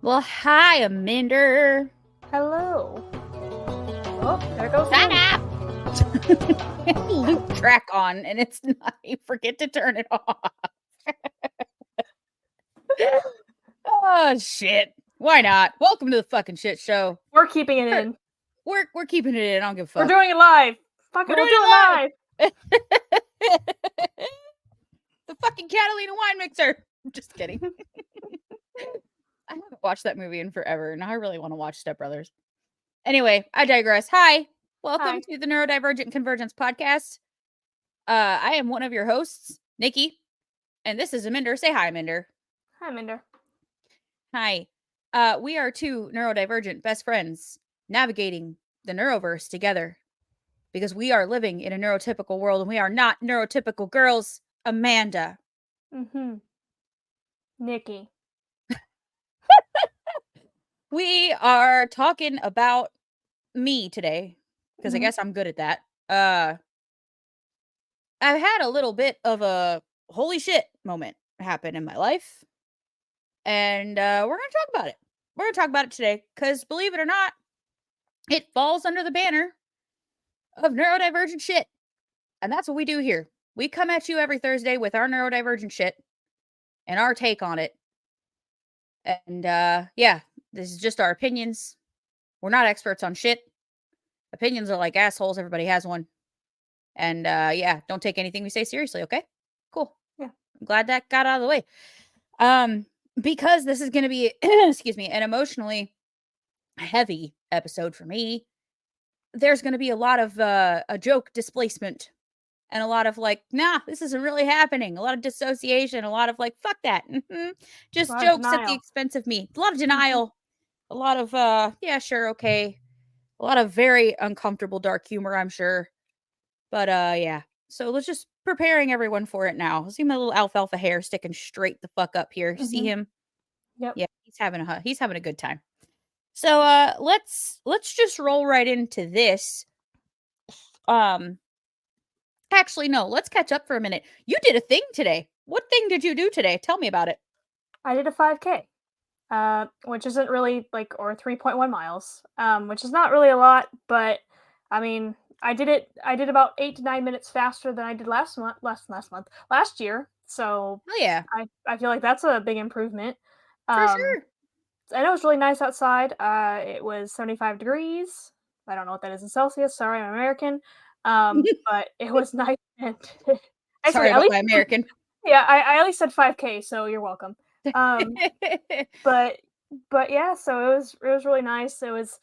Well, hi, Aminder. Hello. Oh, there goes Shut the up! Loop track on, and it's not. You forget to turn it off. Oh shit! Why not? Welcome to the fucking shit show. We're keeping it in. We're keeping it in. I don't give a fuck. We're doing it live. Fuck it, we'll do it live. The fucking Catalina wine mixer. Just kidding. I haven't watched that movie in forever. Now I really want to watch Step Brothers. Anyway, I digress. Hi. Welcome to the Neurodivergent Convergence podcast. I am one of your hosts, Nikki, and this is Aminder. Say hi, Aminder. Hi, Minder. Hi. We are two neurodivergent best friends navigating the neuroverse together because we are living in a neurotypical world and we are not neurotypical girls. Amanda. Mm-hmm. Nikki. We are talking about me today because I guess I'm good at that. I've had a little bit of a holy shit moment happen in my life. And we're going to talk about it. We're going to talk about it today because, believe it or not, it falls under the banner of neurodivergent shit. And that's what we do here. We come at you every Thursday with our neurodivergent shit and our take on it. And yeah, this is just our opinions. We're not experts on shit. Opinions are like assholes. Everybody has one. And yeah, don't take anything we say seriously, okay? Cool. Yeah. I'm glad that got out of the way. Because this is going to be, excuse me, an emotionally heavy episode for me. There's going to be a lot of a joke displacement and a lot of like, nah, this isn't really happening. A lot of dissociation, a lot of like, fuck that. Just jokes at the expense of me. A lot of denial, a lot of, yeah, sure, okay. A lot of very uncomfortable dark humor, I'm sure. But yeah, so let's just preparing everyone for it now. See my little alfalfa hair sticking straight the fuck up here. See him? Yep. Yeah, he's having a good time. So let's just roll right into this. Actually no, let's catch up for a minute. You did a thing today. What thing did you do today? Tell me about it. I did a 5K. Which isn't really like, or 3.1 miles. Which is not really a lot, but I mean, I did about 8 to 9 minutes faster than I did last year. So Oh yeah. I feel like that's a big improvement. For sure. I know it's really nice outside. It was 75 degrees. I don't know what that is in Celsius. Sorry, I'm American. But it was nice. And actually, sorry about my American. Yeah, I at least said 5K, so you're welcome. But yeah, so it was really nice. It was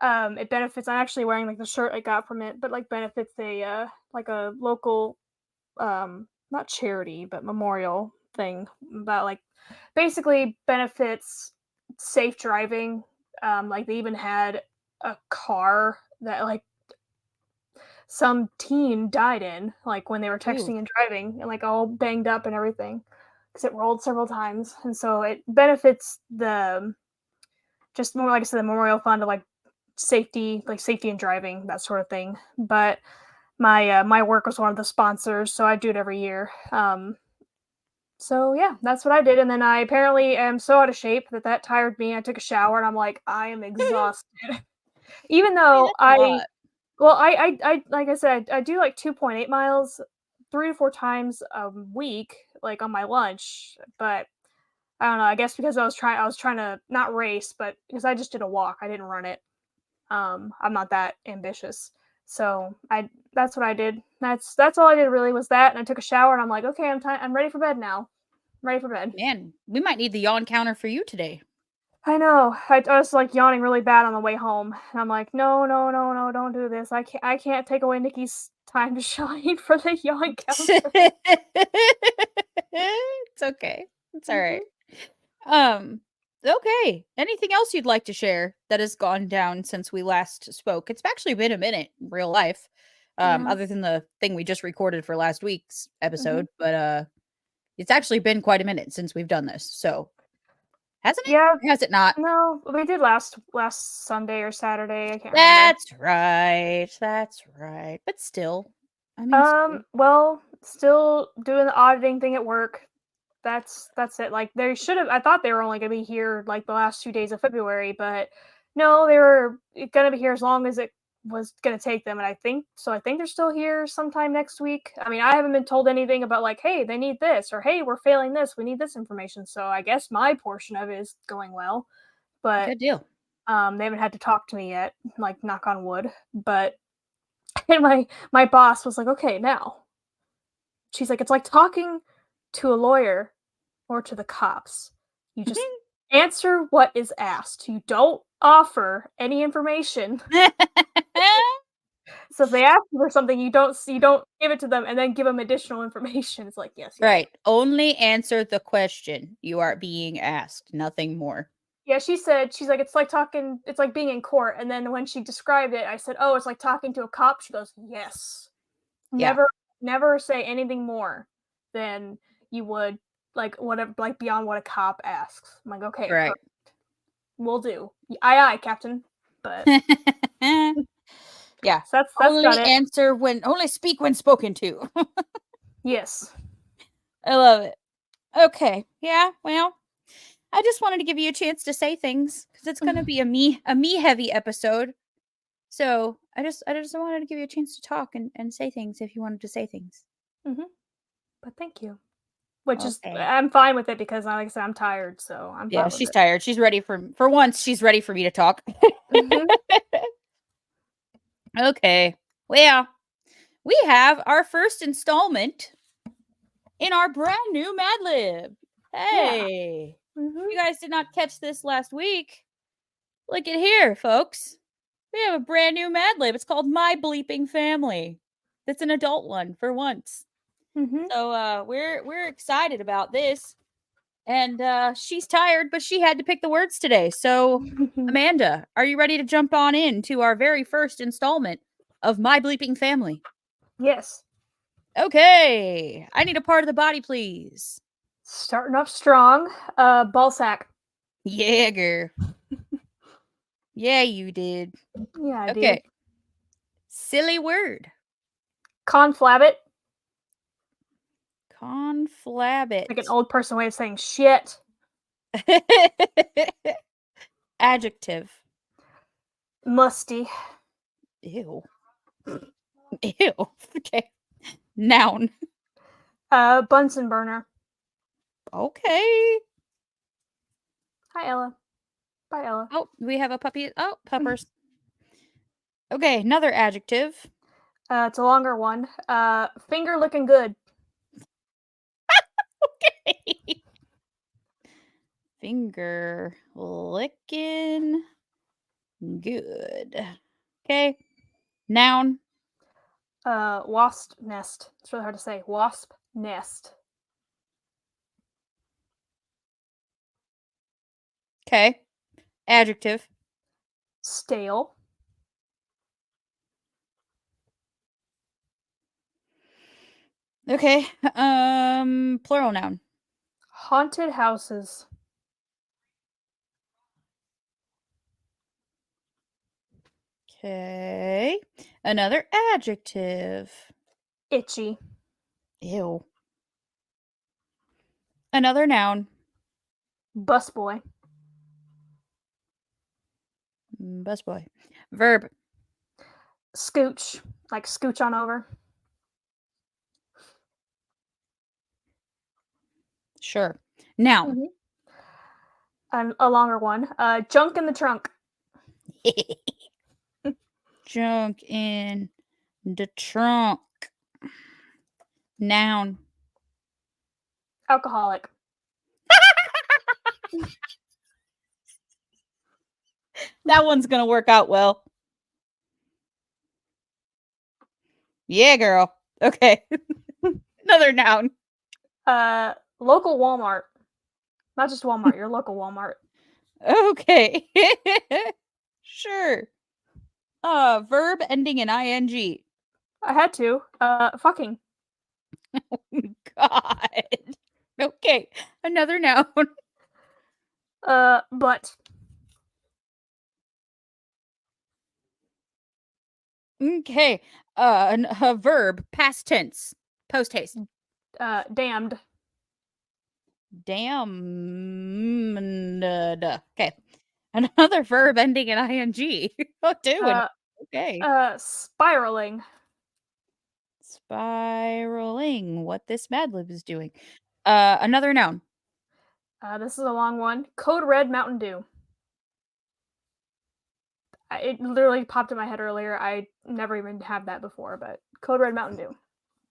it benefits. I'm actually wearing like the shirt I got from it, but like benefits a like a local not charity but memorial thing about like basically benefits safe driving. Like they even had a car that like some teen died in, like when they were texting and driving, and like all banged up and everything because it rolled several times. And so it benefits the just more, like I said, the memorial fund of like safety and driving, that sort of thing. But my work was one of the sponsors, so I do it every year. So yeah, that's what I did. And then I apparently am so out of shape that tired me. I took a shower and I'm like, I am exhausted. Even though I like I said, I do like 2.8 miles 3 to 4 times a week, like on my lunch. But I don't know, I guess because I was trying to not race, but because I just did a walk, I didn't run it. I'm not that ambitious. So that's what I did. That's all I did really was that, and I took a shower and I'm like, okay, I'm ready for bed now. I'm ready for bed. Man, we might need the yawn counter for you today. I know. I was like yawning really bad on the way home, and I'm like, no, don't do this. I can't take away Nikki's time to shine for the yawn counter. It's okay. It's all right. Okay. Anything else you'd like to share that has gone down since we last spoke? It's actually been a minute in real life. Other than the thing we just recorded for last week's episode, but it's actually been quite a minute since we've done this. So hasn't it? Yeah. Or has it not? No, we did last Sunday or Saturday. I can't remember. That's right. But still, I mean, well, still doing the auditing thing at work. that's it. Like they should have. I thought they were only gonna be here like the last 2 days of February, but no, they were gonna be here as long as it was gonna take them. And I think so. I think they're still here sometime next week. I mean, I haven't been told anything about like, hey, they need this, or hey, we're failing this. We need this information. So I guess my portion of it is going well, but Good deal. they haven't had to talk to me yet. Like, knock on wood. But and my boss was like, okay, now she's like, it's like talking to a lawyer or to the cops. You just answer what is asked. You don't offer any information. So if they ask you for something, you don't give it to them and then give them additional information. It's like, yes. Right. Only answer the question you are being asked, nothing more. Yeah, she said, she's like, it's like talking, it's like being in court. And then when she described it, I said, oh, it's like talking to a cop. She goes, yes. Yeah. Never say anything more than you would like whatever, like beyond what a cop asks. I'm like, okay, Right. perfect. Will do. Aye, Captain. But yeah. so that's Only got it. answer when only speak when spoken to. Yes. I love it. Okay. Yeah. Well, I just wanted to give you a chance to say things because it's gonna be a me heavy episode. So I just wanted to give you a chance to talk and say things if you wanted to say things. Mm-hmm. But thank you. Which is, Okay. I'm fine with it because, like I said, I'm tired, so I'm Yeah, fine with she's it. tired. She's ready for once. She's ready for me to talk. Mhm. Okay. Well, we have our first installment in our brand new Mad Lib. Hey, Mhm. you guys did not catch this last week. Look at here, folks. We have a brand new Mad Lib. It's called My Bleeping Family. It's an adult one for once. Mhm. So we're excited about this. And she's tired, but she had to pick the words today. So Amanda, are you ready to jump on in to our very first installment of My Bleeping Family? Yes. Okay. I need a part of the body, please. Starting off strong. Ball sack. Jaeger. Yeah, you did. Yeah, I did. Okay. Silly word. Conflabbit. Conflabbit. Like an old person way of saying shit. Adjective. Musty. Ew. Ew. Okay. Noun. Bunsen burner. Okay. Hi, Ella. Bye, Ella. Oh, we have a puppy. Oh, puppers. Okay, another adjective. It's a longer one. Finger looking good. Okay. Finger licking good. Okay. Noun. Wasp nest. It's really hard to say. Wasp nest. Okay. Adjective. Stale. Okay. Plural noun. Haunted houses. Okay. Another adjective. Itchy. Ew. Another noun. Busboy. Busboy. Verb. Scooch. Like scooch on over. Sure. Noun. Mhm. And a longer one. Junk in the trunk. Junk in the trunk. Noun. Alcoholic. That one's gonna work out well. Yeah, girl. Okay. Another noun. Local Walmart. Not just Walmart, your local Walmart. Okay. Sure. Verb ending in ing. I had to. Fucking. God. Okay. Another noun. But. Okay. A verb. Past tense. Post haste. Damned. Damn. Okay. Another verb ending in ing. Oh, doing. Okay. Spiraling. Spiraling. What this Mad Lib is doing. Another noun. This is a long one. Code Red Mountain Dew. It literally popped in my head earlier. I never even had that before, but Code Red Mountain Dew.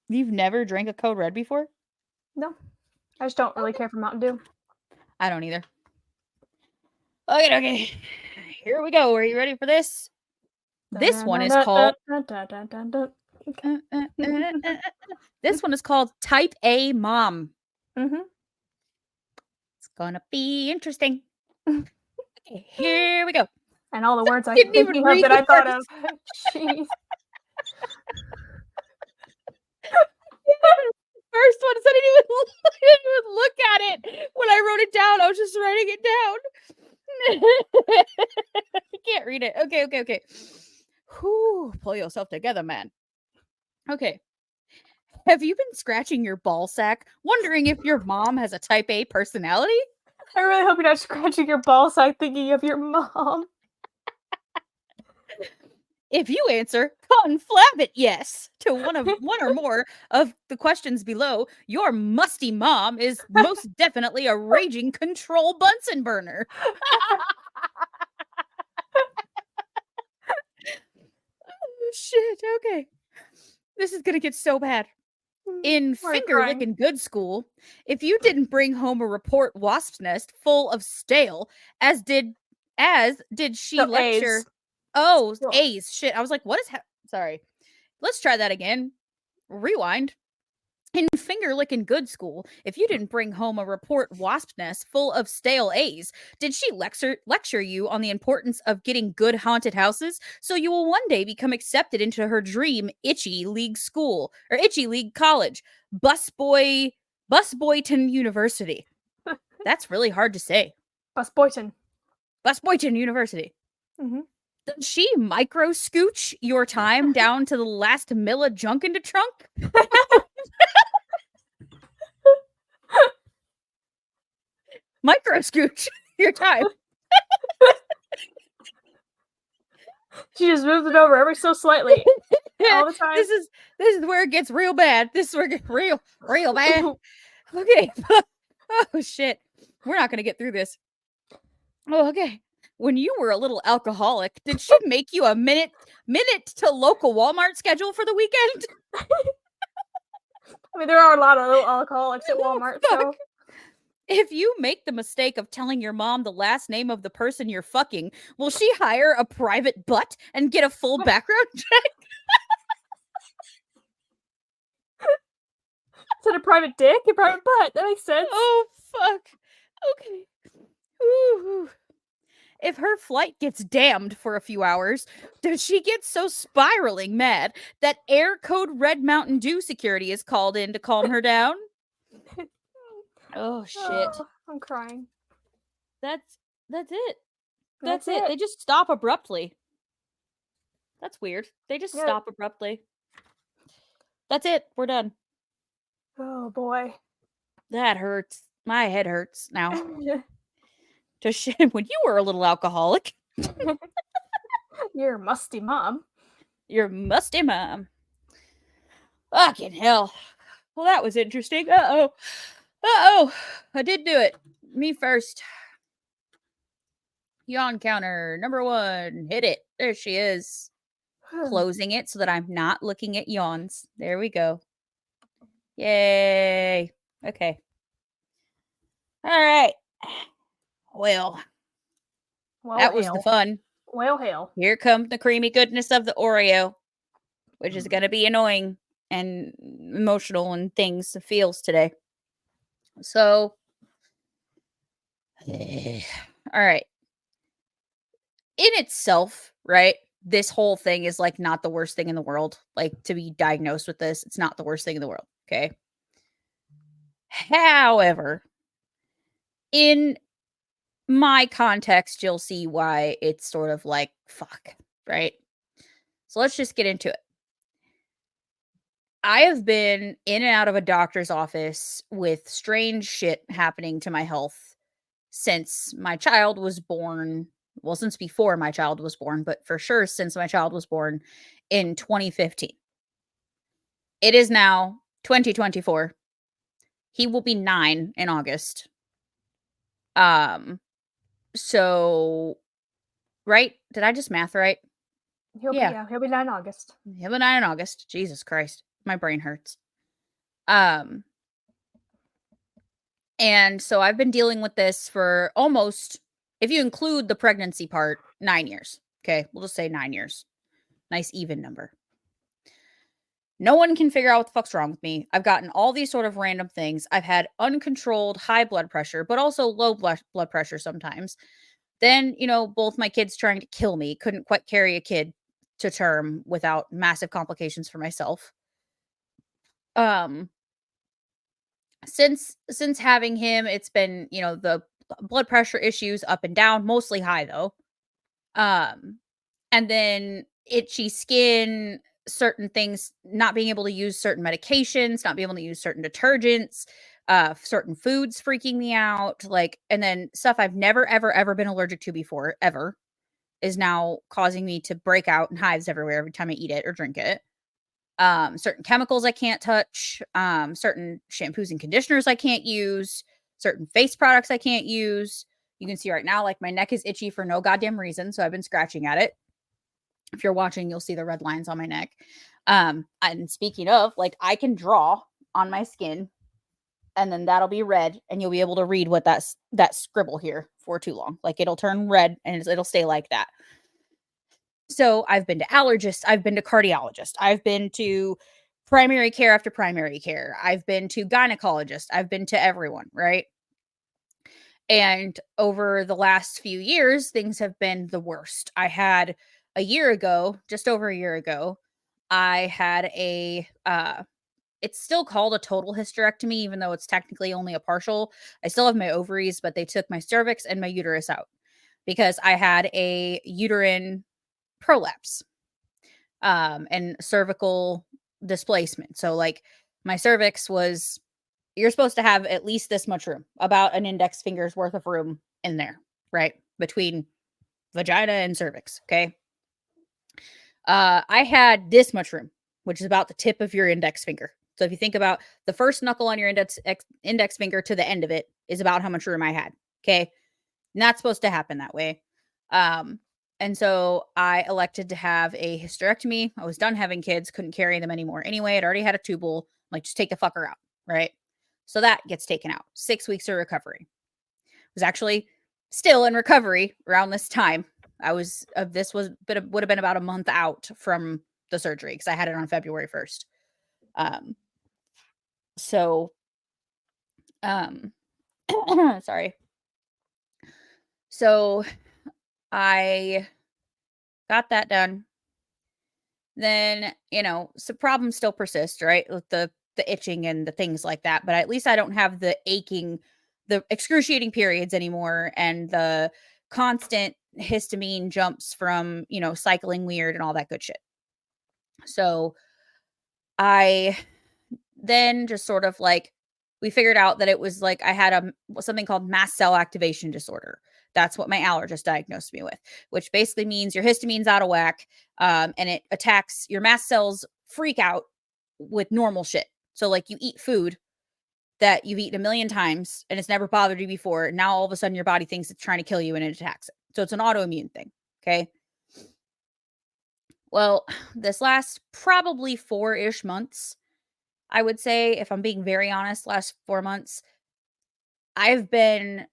You've never drank a Code Red before? No, I just don't really care for Mountain Dew. I don't either. Okay. Here we go. Are you ready for this? This one is called. This one is called Type A Mom. Mm-hmm. It's gonna be interesting. Okay, here we go. And all the words I'm Didn't even thinking of read that the I thought first. of. Jeez. First one is I didn't even look at it when I wrote it down. I was just writing it down. I can't read it. Okay. Whew, pull yourself together, man. Okay. Have you been scratching your ball sack, wondering if your mom has a type A personality? I really hope you're not scratching your ball sack thinking of your mom. If you answer conflabbit yes to one or more of the questions below, your musty mom is most definitely a raging control Bunsen burner. Oh, shit. Okay. This is gonna get so bad. In finger licking good school, if you didn't bring home a report wasp's nest full of stale, as did she So lecture. A's. Oh, Still. A's. Shit. I was like, what is sorry. Let's try that again. Rewind. In finger licking good school, if you didn't bring home a report wasp's nest full of stale A's, did she lecture you on the importance of getting good haunted houses so you will one day become accepted into her dream Itchy League school or Itchy League college, Busboyton University? That's really hard to say. Busboyton University. Mm-hmm. Does she micro scooch your time down to the last Milla junk into trunk? Micro scooch your time. She just moves it over ever so slightly all the time. This is where it gets real bad. This is where it gets real bad. Okay. Oh shit. We're not gonna get through this. Oh, okay. When you were a little alcoholic, did she make you a minute to local Walmart schedule for the weekend? I mean, there are a lot of little alcoholics at Walmart, so. If you make the mistake of telling your mom the last name of the person you're fucking, will she hire a private butt and get a full background check? Is it a private dick? A private butt? That makes sense. Oh, fuck. Okay. Ooh. If her flight gets damned for a few hours, does she get so spiraling mad that Air Code Red Mountain Dew security is called in to calm her down? Oh shit. Oh, I'm crying. That's it. That's it. They just stop abruptly. That's weird. They just stop abruptly. That's it. We're done. Oh boy. That hurts. My head hurts now. Just when you were a little alcoholic. You're a musty mom. You're a musty mom. Fucking hell. Well, that was interesting. Uh-oh. I did do it. Me first. Yawn counter. Number 1. Hit it. There she is. Closing it so that I'm not looking at yawns. There we go. Yay. Okay. All right. Well, that was the fun. Well, hail. Here comes the creamy goodness of the Oreo, which is going to be annoying and emotional and things, feels today. So, all right. In itself, right? This whole thing is like not the worst thing in the world. Like to be diagnosed with this, it's not the worst thing in the world. Okay. However, in my context, you'll see why it's sort of like, fuck, right? So let's just get into it. I have been in and out of a doctor's office with strange shit happening to my health since my child was born. Well, since before my child was born, but for sure since my child was born in 2015. It is now 2024. He will be 9 in August. Um, so right? Did I just math right? Yeah. He'll be 9 in August. He'll be 9 in August. Jesus Christ. My brain hurts. Um, and so I've been dealing with this for almost, if you include the pregnancy part, 9 years. Okay, we'll just say 9 years. Nice even number. No one can figure out what the fuck's wrong with me. I've gotten all these sort of random things. I've had uncontrolled high blood pressure, but also low blood pressure sometimes. Then, both my kids trying to kill me. Couldn't quite carry a kid to term without massive complications for myself. Um, since having him, it's been, the blood pressure issues up and down, mostly high though. And then itchy skin, certain things, not being able to use certain medications, not being able to use certain detergents, certain foods freaking me out, like, and then stuff I've never, ever, ever been allergic to before, ever, is now causing me to break out in hives everywhere every time I eat it or drink it. Certain chemicals I can't touch, certain shampoos and conditioners I can't use, certain face products I can't use. You can see right now, like, my neck is itchy for no goddamn reason, so I've been scratching at it. If you're watching, you'll see the red lines on my neck. And speaking of, like, I can draw on my skin, and then that'll be red, and you'll be able to read what that scribble here for too long. Like, it'll turn red, and it'll stay like that. So I've been to allergists, I've been to cardiologists, I've been to primary care after primary care, I've been to gynecologist, I've been to everyone, right? And over the last few years, things have been the worst. I had a year ago, just over a year ago, I had it's still called a total hysterectomy, even though it's technically only a partial. I still have my ovaries, but they took my cervix and my uterus out because I had a uterine prolapse, and cervical displacement. So, like, my cervix was, you're supposed to have at least this much room, about an index finger's worth of room in there, right? Between vagina and cervix. Okay. I had this much room, which is about the tip of your index finger. So if you think about the first knuckle on your index finger to the end of it is about how much room I had. Okay. Not supposed to happen that way. And so I elected to have a hysterectomy. I was done having kids, couldn't carry them anymore anyway. I'd already had a tubal. I'm like, just take the fucker out. Right. So that gets taken out. 6 weeks of recovery. I was actually still in recovery around this time. This would have been about a month out from the surgery because I had it on February 1st. Sorry. So I got that done. Then, some problems still persist, right? With the itching and the things like that. But at least I don't have the aching, the excruciating periods anymore, and the constant histamine jumps from, cycling weird and all that good shit. So I then just sort of like, we figured out that it was like I had something called mast cell activation disorder. That's what my allergist diagnosed me with, which basically means your histamine's out of whack, and it attacks your mast cells, freak out with normal shit. So, like, you eat food that you've eaten a million times and it's never bothered you before. Now all of a sudden your body thinks it's trying to kill you and it attacks it. So it's an autoimmune thing. Okay. Well, this last probably 4-ish months, I would say, if I'm being very honest, last 4 months, I've been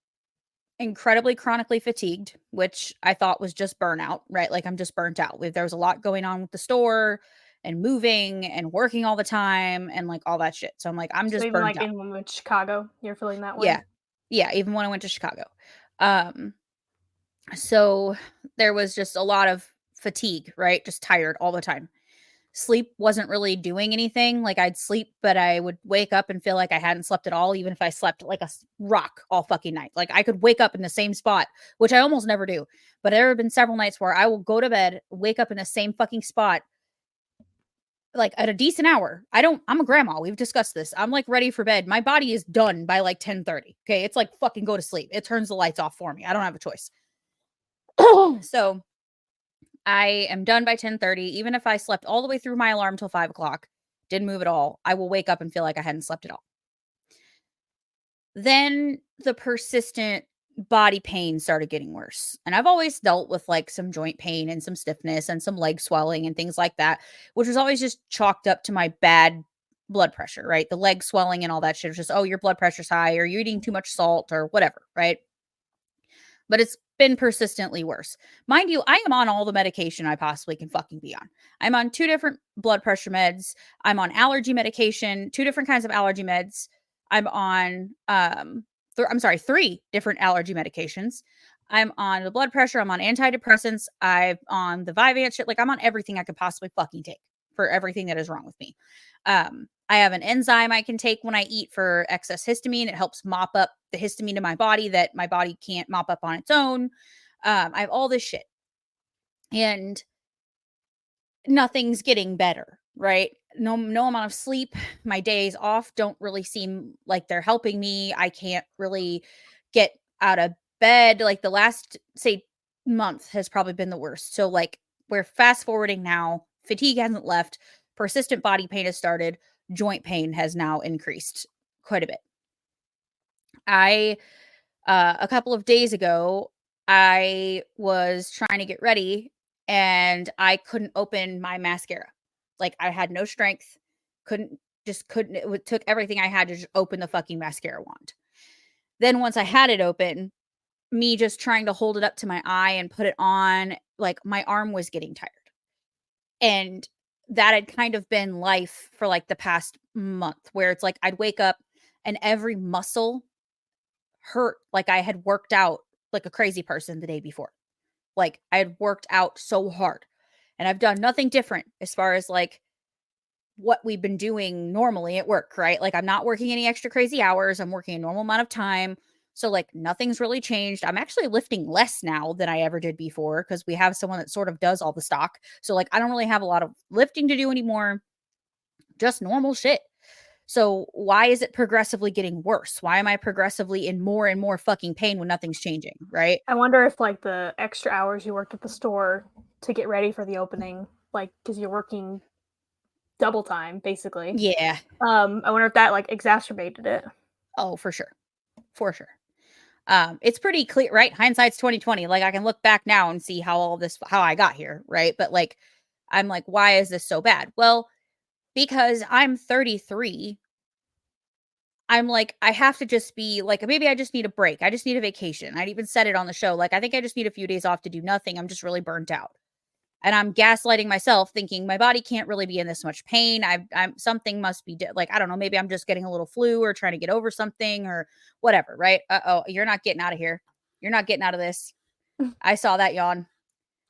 incredibly chronically fatigued, which I thought was just burnout, right? Like, I'm just burnt out. There was a lot going on with the store and moving and working all the time and, like, all that shit. So I'm like, I'm So just even burnt like out. in when we went to Chicago, you're feeling that way? Yeah. Yeah, even when I went to Chicago. So there was just a lot of fatigue, right? Just tired all the time. Sleep wasn't really doing anything. Like, I'd sleep, but I would wake up and feel like I hadn't slept at all, even if I slept like a rock all fucking night. Like, I could wake up in the same spot, which I almost never do. But there have been several nights where I will go to bed, wake up in the same fucking spot like at a decent hour. I'm a grandma. We've discussed this. I'm like ready for bed. My body is done by like 10:30. Okay. It's like fucking go to sleep. It turns the lights off for me. I don't have a choice. So I am done by 10:30. Even if I slept all the way through my alarm till 5 o'clock, didn't move at all, I will wake up and feel like I hadn't slept at all. Then the persistent body pain started getting worse. And I've always dealt with like some joint pain and some stiffness and some leg swelling and things like that, which was always just chalked up to my bad blood pressure, right? The leg swelling and all that shit was just, oh, your blood pressure's high or you're eating too much salt or whatever, right? But it's been persistently worse. Mind you, I am on all the medication I possibly can fucking be on. I'm on 2 different blood pressure meds. I'm on allergy medication, 2 different kinds of allergy meds. I'm on 3 different allergy medications. I'm on the blood pressure, I'm on antidepressants, I'm on the Vyvanse shit. Like I'm on everything I could possibly fucking take for everything that is wrong with me. I have an enzyme I can take when I eat for excess histamine. It helps mop up the histamine in my body that my body can't mop up on its own. I have all this shit. And nothing's getting better, right? No amount of sleep. My days off don't really seem like they're helping me. I can't really get out of bed. Like the last, say, month has probably been the worst. So like we're fast forwarding now. Fatigue hasn't left. Persistent body pain has started. Joint pain has now increased quite a bit. A couple of days ago, I was trying to get ready and I couldn't open my mascara. Like I had no strength, couldn't, it took everything I had to just open the fucking mascara wand. Then once I had it open, me just trying to hold it up to my eye and put it on, like my arm was getting tired. And that had kind of been life for like the past month where it's like I'd wake up and every muscle hurt like I had worked out like a crazy person the day before. Like I had worked out so hard and I've done nothing different as far as like what we've been doing normally at work, right? Like I'm not working any extra crazy hours. I'm working a normal amount of time. So like nothing's really changed. I'm actually lifting less now than I ever did before because we have someone that sort of does all the stock. So like I don't really have a lot of lifting to do anymore. Just normal shit. So why is it progressively getting worse? Why am I progressively in more and more fucking pain when nothing's changing, right? I wonder if like the extra hours you worked at the store to get ready for the opening, like because you're working double time basically. Yeah. I wonder if that like exacerbated it. Oh, for sure. For sure. It's pretty clear, right? Hindsight's 2020. Like I can look back now and see how I got here, right? But like I'm like, why is this so bad? Well, because I'm 33, I'm like, I have to just be like, maybe I just need a break. I just need a vacation. I'd even said it on the show. Like, I think I just need a few days off to do nothing. I'm just really burnt out. And I'm gaslighting myself thinking my body can't really be in this much pain. I'm something must be like, I don't know, maybe I'm just getting a little flu or trying to get over something or whatever, right? Uh-oh, you're not getting out of here. You're not getting out of this. I saw that yawn.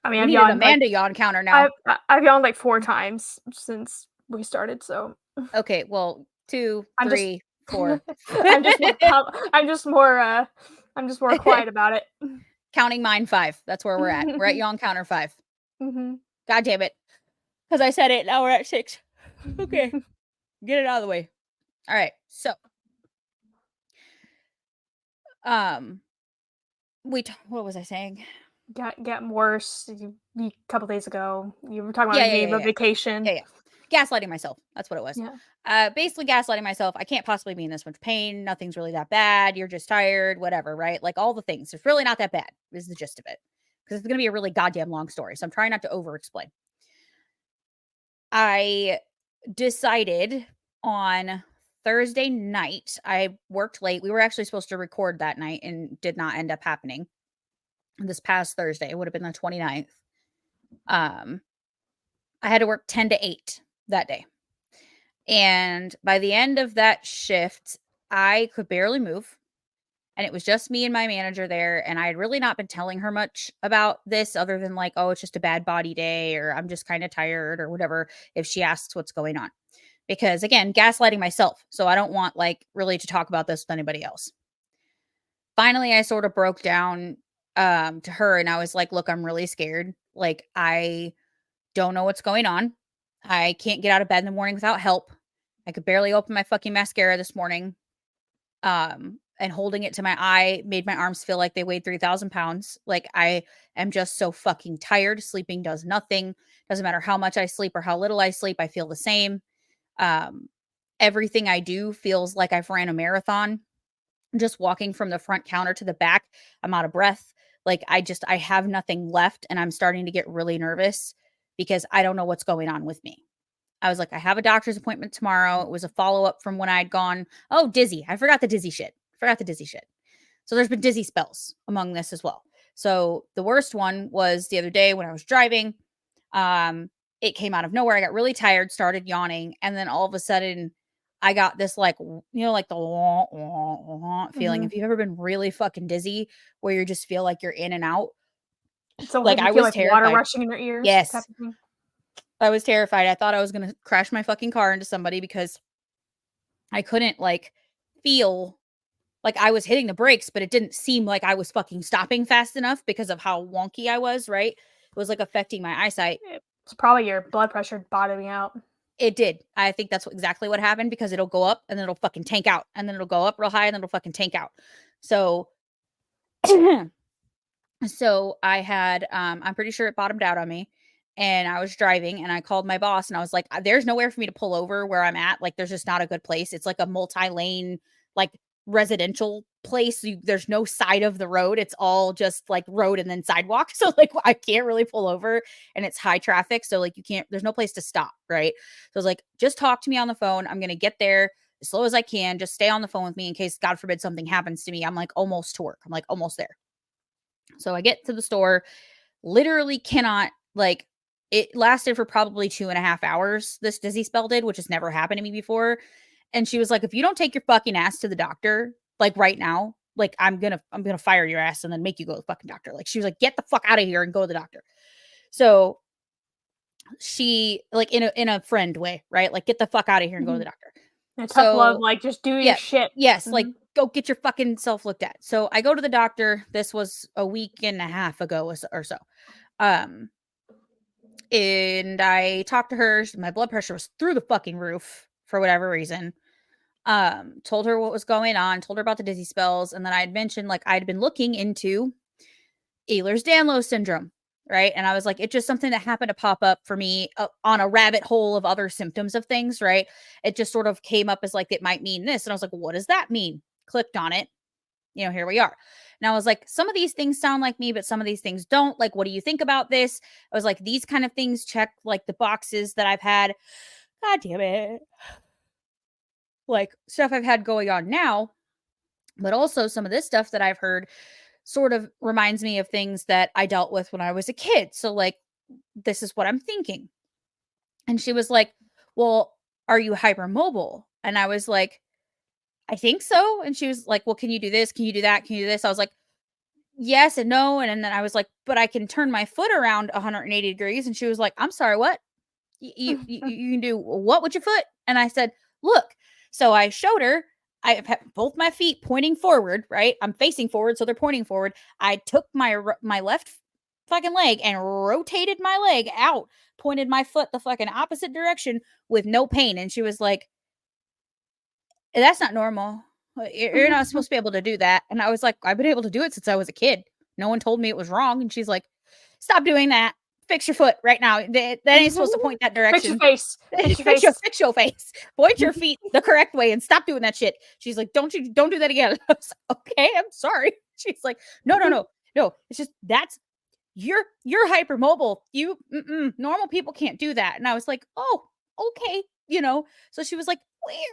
I mean, We I've need an yawned like Amanda yawn counter now. I've yawned like 4 times since we started, so Okay, well, 2, I'm just 3, 4. I'm just more quiet about it. Counting mine 5. That's where we're at. We're at yawn counter 5. Mhm. God damn it. Because I said it. Now we're at 6. Okay. Get it out of the way. All right. So, um, what was I saying? Getting worse. A couple days ago, you were talking about Yeah, you yeah, needing yeah, a yeah. vacation. Yeah, yeah. Gaslighting myself. That's what it was. Yeah. Basically gaslighting myself. I can't possibly be in this much pain. Nothing's really that bad. You're just tired, whatever, right? Like all the things. It's really not that bad, is the gist of it. Because it's going to be a really goddamn long story. So I'm trying not to over explain. I decided on Thursday night, I worked late. We were actually supposed to record that night and did not end up happening. This past Thursday, it would have been the 29th. I had to work 10 to 8 that day. And by the end of that shift, I could barely move. And it was just me and my manager there. And I had really not been telling her much about this other than like, oh, it's just a bad body day or I'm just kind of tired or whatever if she asks what's going on. Because again, gaslighting myself. So I don't want like really to talk about this with anybody else. Finally, I sort of broke down to her and I was like, look, I'm really scared. Like I don't know what's going on. I can't get out of bed in the morning without help. I could barely open my fucking mascara this morning. And holding it to my eye made my arms feel like they weighed 3,000 pounds. Like, I am just so fucking tired. Sleeping does nothing. Doesn't matter how much I sleep or how little I sleep. I feel the same. Um, Everything I do feels like I've ran a marathon. Just walking from the front counter to the back, I'm out of breath. Like, I have nothing left, and I'm starting to get really nervous because I don't know what's going on with me. I was like, I have a doctor's appointment tomorrow. It was a follow-up from when I'd gone, oh, dizzy. I forgot the dizzy shit. So there's been dizzy spells among this as well. So the worst one was the other day when I was driving. It came out of nowhere. I got really tired, started yawning, and then all of a sudden I got this, like, like the wah, wah, wah feeling. Mhm. If you've ever been really fucking dizzy where you just feel like you're in and out, So like, like you I feel was like water terrified. rushing in your ears type Yes, of thing? I was terrified. I thought I was gonna crash my fucking car into somebody because I couldn't, like, feel like I was hitting the brakes, but it didn't seem like I was fucking stopping fast enough because of how wonky I was, right? It was, like, affecting my eyesight. It's probably your blood pressure bottoming out. It did. I think that's exactly what happened because it'll go up and then it'll fucking tank out, and then it'll go up real high and then it'll fucking tank out. So so I had, I'm pretty sure it bottomed out on me, and I was driving and I called my boss and I was like, there's nowhere for me to pull over where I'm at. Like, there's just not a good place. It's like a multi-lane, like, residential place. There's no side of the road. It's all just like road and then sidewalk. So, like, I can't really pull over, and it's high traffic. So, like, there's no place to stop. Right. So I was like, just talk to me on the phone. I'm going to get there as slow as I can. Just stay on the phone with me in case, God forbid, something happens to me. I'm like almost to work. I'm like almost there. So I get to the store, literally cannot, like, it lasted for probably 2.5 hours. This dizzy spell did, which has never happened to me before. And she was like, if you don't take your fucking ass to the doctor, like, right now, like, I'm gonna fire your ass and then make you go to the fucking doctor. Like, she was like, get the fuck out of here and go to the doctor. So she, like, in a friend way, right? Like, get the fuck out of here and go to the Mhm. doctor. And tough love, So like, just do your yeah, shit. yes, like, Mhm. go get your fucking self looked at. So I go to the doctor. This was a week and a half ago or so. Um, and I talked to her. My blood pressure was through the fucking roof for whatever reason. Told her what was going on, told her about the dizzy spells, and then I had mentioned, like, I'd been looking into Ehlers-Danlos Syndrome, right? And I was like, it's just something that happened to pop up for me on a rabbit hole of other symptoms of things, right? It just sort of came up as, like, it might mean this. And I was like, what does that mean? Clicked on it. Here we are. And I was like, some of these things sound like me, but some of these things don't. Like, what do you think about this? I was like, these kind of things check, like, the boxes that I've had. God damn it. Like, stuff I've had going on now, but also some of this stuff that I've heard sort of reminds me of things that I dealt with when I was a kid. So, like, this is what I'm thinking. And she was like, well, are you hypermobile? And I was like, I think so. And she was like, well, can you do this? Can you do that? Can you do this? I was like, yes and no. And then I was like, but I can turn my foot around 180 degrees. And she was like, I'm sorry, what? You can do what with your foot? And I said, look. So I showed her. I have both my feet pointing forward, right? I'm facing forward, so they're pointing forward. I took my left fucking leg and rotated my leg out, pointed my foot the fucking opposite direction with no pain. And she was like, that's not normal. You're not supposed to be able to do that. And I was like, I've been able to do it since I was a kid. No one told me it was wrong. And she's like, stop doing that. Fix your foot right now. That ain't supposed to point that Fix your direction. face. Fix your face. Fix your face. Point your feet the correct way and stop doing that shit. She's like, don't do that again. I was like, okay, I'm sorry. She's like, no. It's just you're hypermobile. Normal people can't do that. And I was like, oh, okay. So she was like,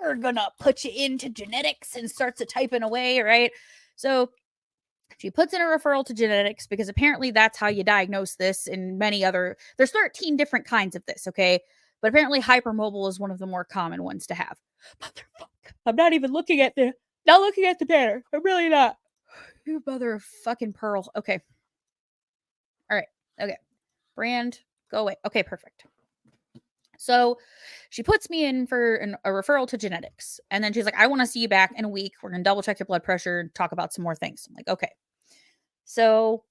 we're gonna put you into genetics, and starts to typing away, right? So she puts in a referral to genetics because apparently that's how you diagnose this. And there's 13 different kinds of this, okay? But apparently hypermobile is one of the more common ones to have. Motherfucker. I'm not even not looking at the banner. I'm really not. You mother of fucking pearl. Okay. All right. Okay. Brand, go away. Okay, perfect. So she puts me in for a referral to genetics. And then she's like, I want to see you back in a week. We're going to double check your blood pressure and talk about some more things. I'm like, okay. So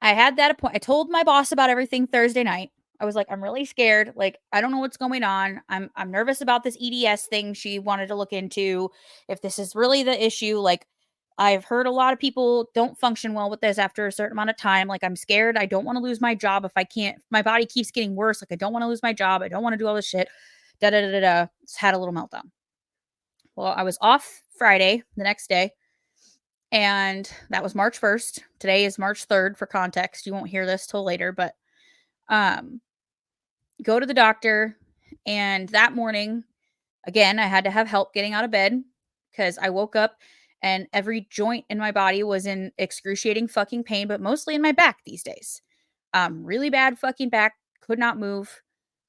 I had that appointment. I told my boss about everything Thursday night. I was like, I'm really scared. Like, I don't know what's going on. I'm nervous about this EDS thing she wanted to look into. If this is really the issue, like I've heard a lot of people don't function well with this after a certain amount of time. Like, I'm scared. I don't want to lose my job if I can't. My body keeps getting worse. Like, I don't want to lose my job. I don't want to do all this shit. Da da da da da. Just had a little meltdown. Well, I was off Friday, the next day, and that was March 1st. Today is March 3rd for context. You won't hear this till later, but um go to the doctor, and that morning, again, I had to have help getting out of bed because I woke up and every joint in my body was in excruciating fucking pain, but mostly in my back these days. Really bad fucking back, could not move.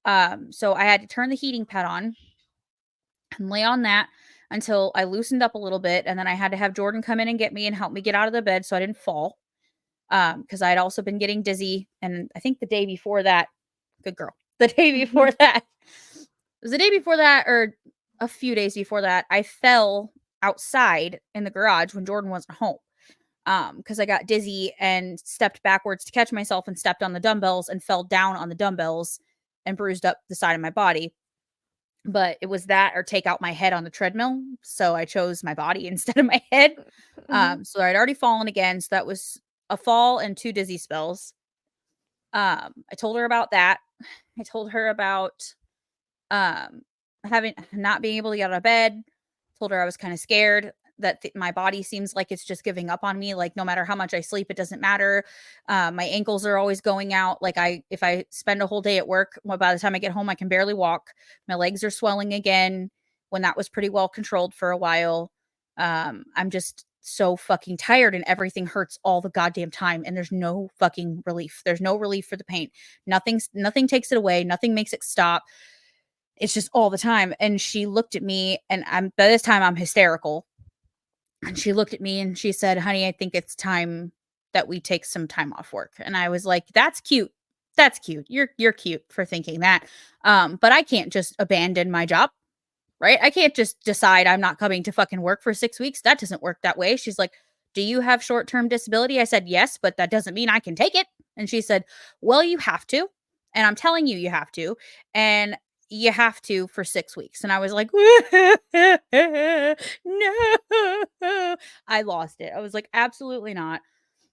So I had to turn the heating pad on and lay on that until I loosened up a little bit, and then I had to have Jordan come in and get me and help me get out of the bed so I didn't fall. Because I had also been getting dizzy, and I think the day before that, good girl, the day before that, it was the day before that, or a few days before that, I fell outside in the garage when Jordan wasn't home. Because I got dizzy and stepped backwards to catch myself and stepped on the dumbbells and fell down on the dumbbells and bruised up the side of my body. But it was that or take out my head on the treadmill. So I chose my body instead of my head. So I'd already fallen again. So that was a fall and 2 dizzy spells. I told her about that. I told her about having not being able to get out of bed. Told her I was kind of scared that my body seems like it's just giving up on me. Like, no matter how much I sleep, it doesn't matter. My ankles are always going out. Like, if I spend a whole day at work, well, by the time I get home, I can barely walk. My legs are swelling again when that was pretty well controlled for a while. I'm just so fucking tired and everything hurts all the goddamn time, and there's no fucking relief. There's no relief for the pain. Nothing takes it away. Nothing makes it stop. It's just all the time. And she looked at me, and by this time I'm hysterical. And she looked at me and she said, "Honey, I think it's time that we take some time off work." And I was like, "That's cute. That's cute. You're cute for thinking that. But I can't just abandon my job, right? I can't just decide I'm not coming to fucking work for 6 weeks. That doesn't work that way." She's like, "Do you have short-term disability?" I said, "Yes, but that doesn't mean I can take it." And she said, "Well, you have to. And I'm telling you, you have to. And you have to for 6 weeks." And I was like, "No." I lost it. I was like, "Absolutely not."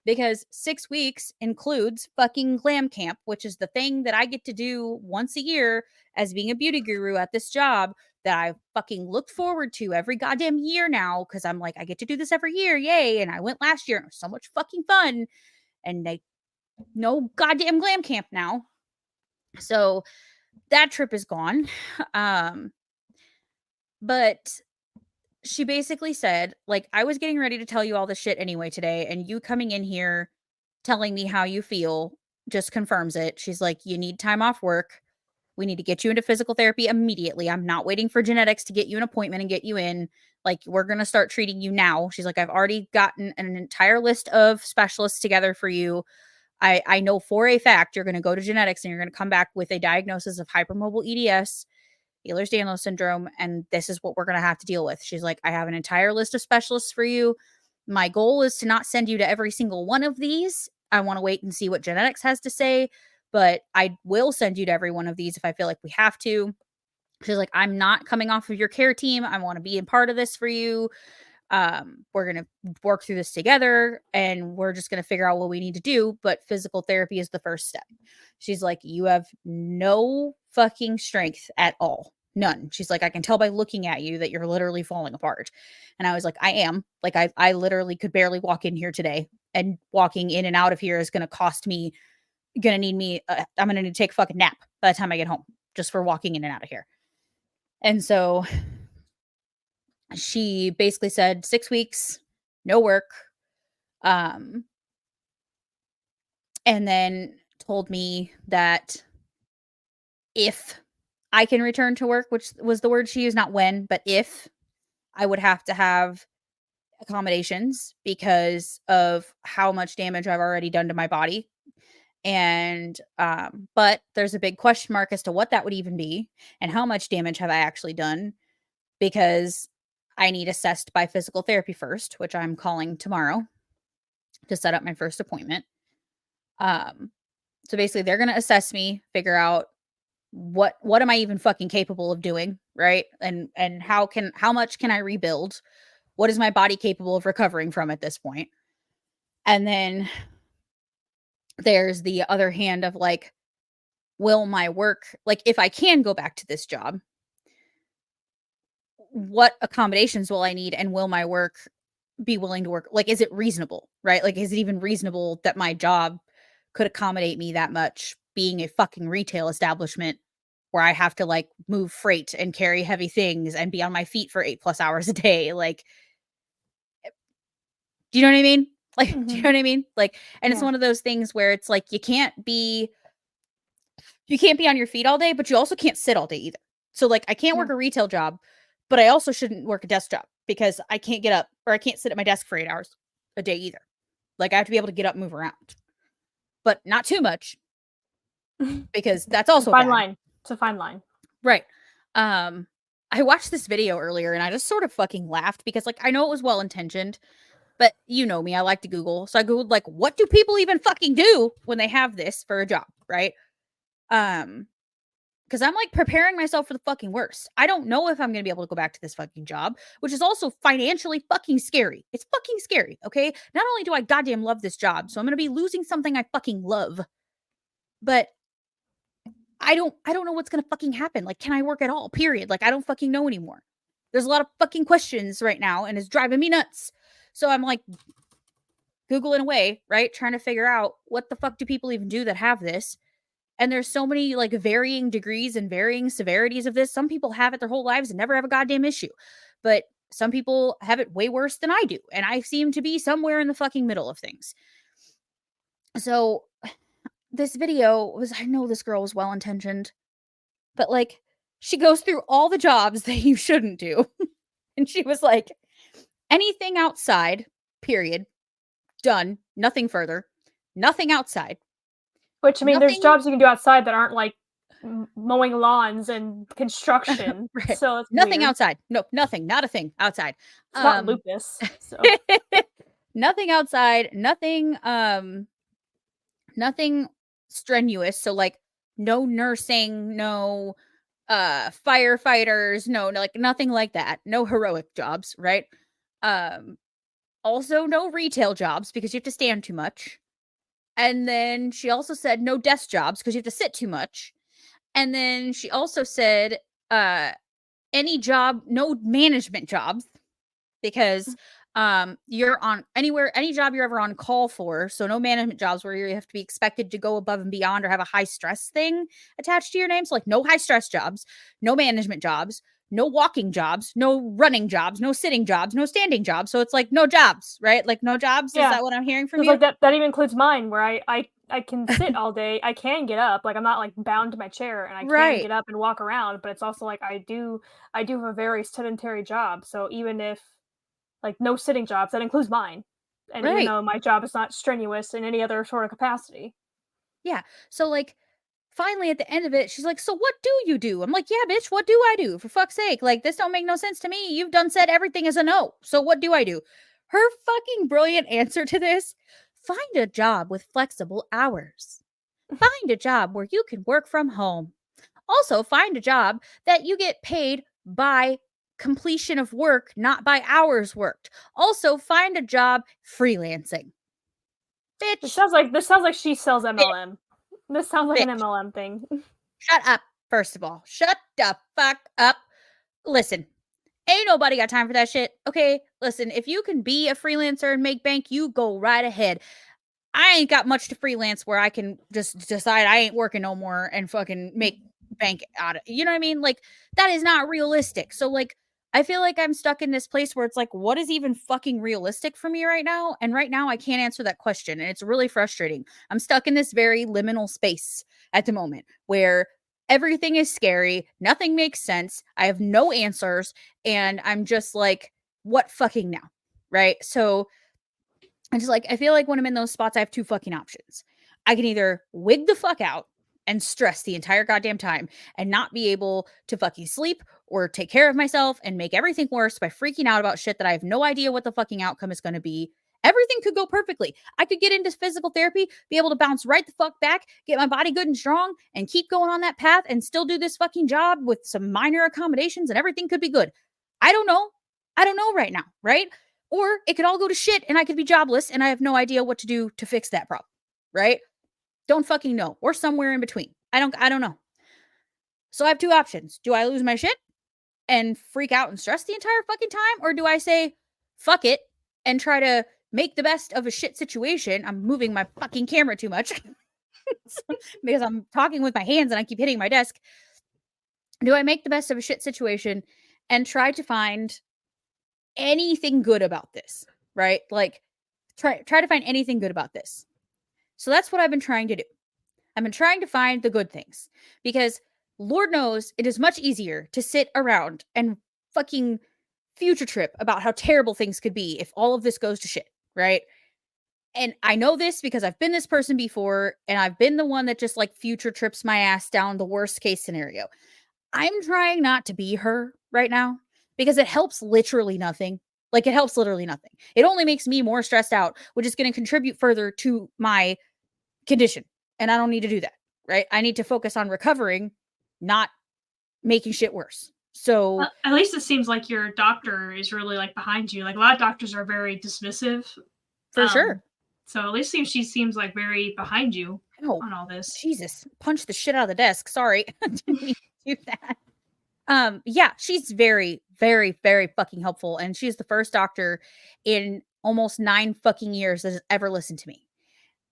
Because 6 weeks includes fucking glam camp, which is the thing that I get to do once a year as being a beauty guru at this job that I fucking look forward to every goddamn year now, because I'm like, I get to do this every year. Yay. And I went last year and it was so much fucking fun. And they no goddamn glam camp now. So that trip is gone. Um, but she basically said, like, "I was getting ready to tell you all this shit anyway today, and you coming in here telling me how you feel just confirms it." She's like, "You need time off work. We need to get you into physical therapy immediately. I'm not waiting for genetics to get you an appointment and get you in. Like, we're going to start treating you now." She's like, "I've already gotten an entire list of specialists together for you. I know for a fact you're going to go to genetics and you're going to come back with a diagnosis of hypermobile EDS, Ehlers-Danlos Syndrome, and this is what we're going to have to deal with." She's like, "I have an entire list of specialists for you. My goal is to not send you to every single one of these. I want to wait and see what genetics has to say, but I will send you to every one of these if I feel like we have to." She's like, "I'm not coming off of your care team. I want to be a part of this for you. We're going to work through this together, and we're just going to figure out what we need to do, but physical therapy is the first step." She's like, "You have no fucking strength at all. None." She's like, "I can tell by looking at you that you're literally falling apart." And I was like, "I am. Like, I literally could barely walk in here today, and walking in and out of here is going to cost me, going to need me, I'm going to need to take a fucking nap by the time I get home just for walking in and out of here." And so she basically said 6 weeks, no work. Um, and then told me that if I can return to work, which was the word she used, not when, but if, I would have to have accommodations because of how much damage I've already done to my body. And, but there's a big question mark as to what that would even be and how much damage have I actually done, because I need assessed by physical therapy first, which I'm calling tomorrow to set up my first appointment. Um, So basically they're going to assess me, figure out what am I even fucking capable of doing, right? And how much can I rebuild? What is my body capable of recovering from at this point? And then there's the other hand of like, will my work, like if I can go back to this job, what accommodations will I need, and will my work be willing to work? Like, is it reasonable, right? Like, is it even reasonable that my job could accommodate me that much, being a fucking retail establishment where I have to like move freight and carry heavy things and be on my feet for 8+ hours a day? Like, do you know what I mean? Like, do you know what I mean? Like, and it's Yeah. one of those things where it's like you can't be on your feet all day, but you also can't sit all day either. So like I can't work a retail job, but I also shouldn't work a desk job because I can't get up, or I can't sit at my desk for 8 hours a day either. Like I have to be able to get up and move around, but not too much because that's also It's a fine bad. line. It's a fine line. Right. I watched this video earlier and I just sort of fucking laughed because like I know it was well intentioned, but you know me, I like to Google. So I Googled like, what do people even fucking do when they have this for a job, right? Because I'm like preparing myself for the fucking worst. I don't know if I'm going to be able to go back to this fucking job, which is also financially fucking scary. It's fucking scary, okay? Not only do I goddamn love this job, so I'm going to be losing something I fucking love, but I don't know what's going to fucking happen. Like, can I work at all? Period. Like, I don't fucking know anymore. There's a lot of fucking questions right now, and it's driving me nuts. So I'm like Googling away, right? Trying to figure out what the fuck do people even do that have this? And there's so many like varying degrees and varying severities of this. Some people have it their whole lives and never have a goddamn issue. But some people have it way worse than I do. And I seem to be somewhere in the fucking middle of things. So this video was, I know this girl was well intentioned, but like she goes through all the jobs that you shouldn't do. And she was like, anything outside, period. Done. Nothing further. Nothing outside. Which, I mean, there's Nothing. jobs you can do outside that aren't like mowing lawns and construction. Right. So it's Nothing weird. outside. Nope. Nothing. Not a thing outside. It's not lupus. So Nothing outside. Nothing. Nothing strenuous. So like no nursing. No firefighters. No, like nothing like that. No heroic jobs. Right. Also no retail jobs because you have to stand too much. And then she also said no desk jobs because you have to sit too much. And then she also said any job, no management jobs because you're on any job you're ever on call for. So no management jobs where you have to be expected to go above and beyond or have a high stress thing attached to your name. So like no high stress jobs, no management jobs, no walking jobs, no running jobs, no sitting jobs, no standing jobs. So it's like no jobs, right? Like no jobs. yeah. Is that what I'm hearing from it's you? like that even includes mine where I can sit all day. I can get up. Like I'm not like bound to my chair and I can get up and walk around, but it's also like I do have a very sedentary job. So even if like no sitting jobs, that includes mine. And even though my job is not strenuous in any other sort of capacity. Yeah. So like finally at the end of it, she's like, so what do you do? I'm like, yeah, bitch, what do I do? For fuck's sake. Like, this don't make no sense to me. You've done said everything is a no. So what do I do? Her fucking brilliant answer to this: find a job with flexible hours. Find a job where you can work from home. Also, find a job that you get paid by completion of work, not by hours worked. Also, find a job freelancing. Bitch. This sounds like she sells MLM. This sounds like an MLM thing. Shut up, first of all. Shut the fuck up. Listen, ain't nobody got time for that shit. Okay, listen, if you can be a freelancer and make bank, you go right ahead. I ain't got much to freelance where I can just decide I ain't working no more and fucking make bank out of, you know what I mean? Like, that is not realistic. So like I feel like I'm stuck in this place where it's like, what is even fucking realistic for me right now? And right now I can't answer that question. And it's really frustrating. I'm stuck in this very liminal space at the moment where everything is scary. Nothing makes sense. I have no answers. And I'm just like, what fucking now? Right. So I just like, I feel like when I'm in those spots, I have two fucking options. I can either wig the fuck out and stress the entire goddamn time and not be able to fucking sleep or take care of myself and make everything worse by freaking out about shit that I have no idea what the fucking outcome is going to be. Everything could go perfectly. I could get into physical therapy, be able to bounce right the fuck back, get my body good and strong, and keep going on that path and still do this fucking job with some minor accommodations, and everything could be good. I don't know. I don't know right now, right? Or it could all go to shit and I could be jobless and I have no idea what to do to fix that problem, right? Don't fucking know. Or somewhere in between. I don't know. So I have two options. Do I lose my shit and freak out and stress the entire fucking time? Or do I say, fuck it, and try to make the best of a shit situation? I'm moving my fucking camera too much because I'm talking with my hands and I keep hitting my desk. Do I make the best of a shit situation and try to find anything good about this, right? Like, try to find anything good about this. So that's what I've been trying to do. I've been trying to find the good things because Lord knows it is much easier to sit around and fucking future trip about how terrible things could be if all of this goes to shit, right? And I know this because I've been this person before and I've been the one that just like future trips my ass down the worst case scenario. I'm trying not to be her right now because it helps literally nothing. Like, it helps literally nothing. It only makes me more stressed out, which is going to contribute further to my condition. And I don't need to do that, right? I need to focus on recovering, not making shit worse. So Well, at least it seems like your doctor is really like behind you. Like a lot of doctors are very dismissive. for sure. So at least she seems like very behind you Oh, on all this. Jesus. Punch the shit out of the desk. Sorry. I didn't mean to do that. Yeah, she's very, very, very fucking helpful. And she's the first doctor in almost 9 fucking years that has ever listened to me.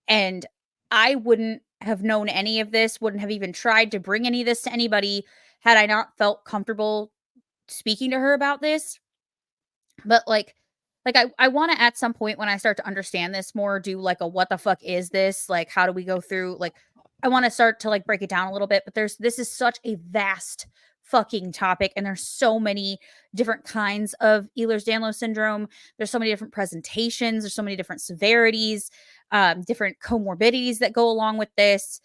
And I wouldn't have known any of this, wouldn't have even tried to bring any of this to anybody had I not felt comfortable speaking to her about this. But I want to at some point when I start to understand this more, do like a what the fuck is this? Like, how do we go through? Like, I want to start to like break it down a little bit. But this is such a vast fucking topic, and there's so many different kinds of Ehlers-Danlos syndrome. There's so many different presentations. There's so many different severities, different comorbidities that go along with this.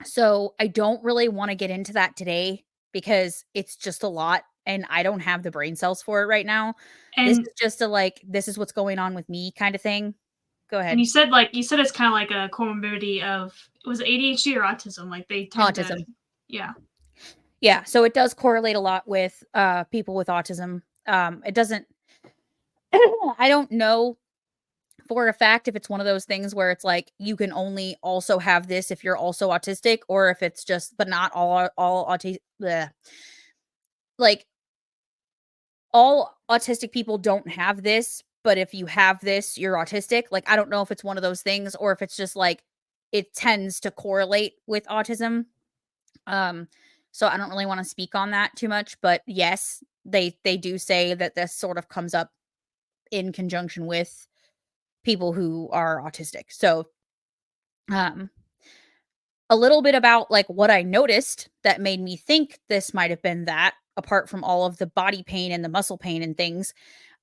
So I don't really want to get into that today because it's just a lot and I don't have the brain cells for it right now. This And is just a like, this is what's going on with me kind of thing. Go and ahead. you said it's kind of like a comorbidity of, was it ADHD or autism? Like they tend Autism. to, yeah. Yeah. So it does correlate a lot with people with autism. It doesn't, I don't know for a fact if it's one of those things where it's like you can only also have this if you're also autistic, or if it's just, but not all autistic. Like, all autistic people don't have this, but if you have this, you're autistic. Like, I don't know if it's one of those things or if it's just like it tends to correlate with autism. So I don't really want to speak on that too much, but yes, they do say that this sort of comes up in conjunction with people who are autistic. So a little bit about like what I noticed that made me think this might have been that, apart from all of the body pain and the muscle pain and things.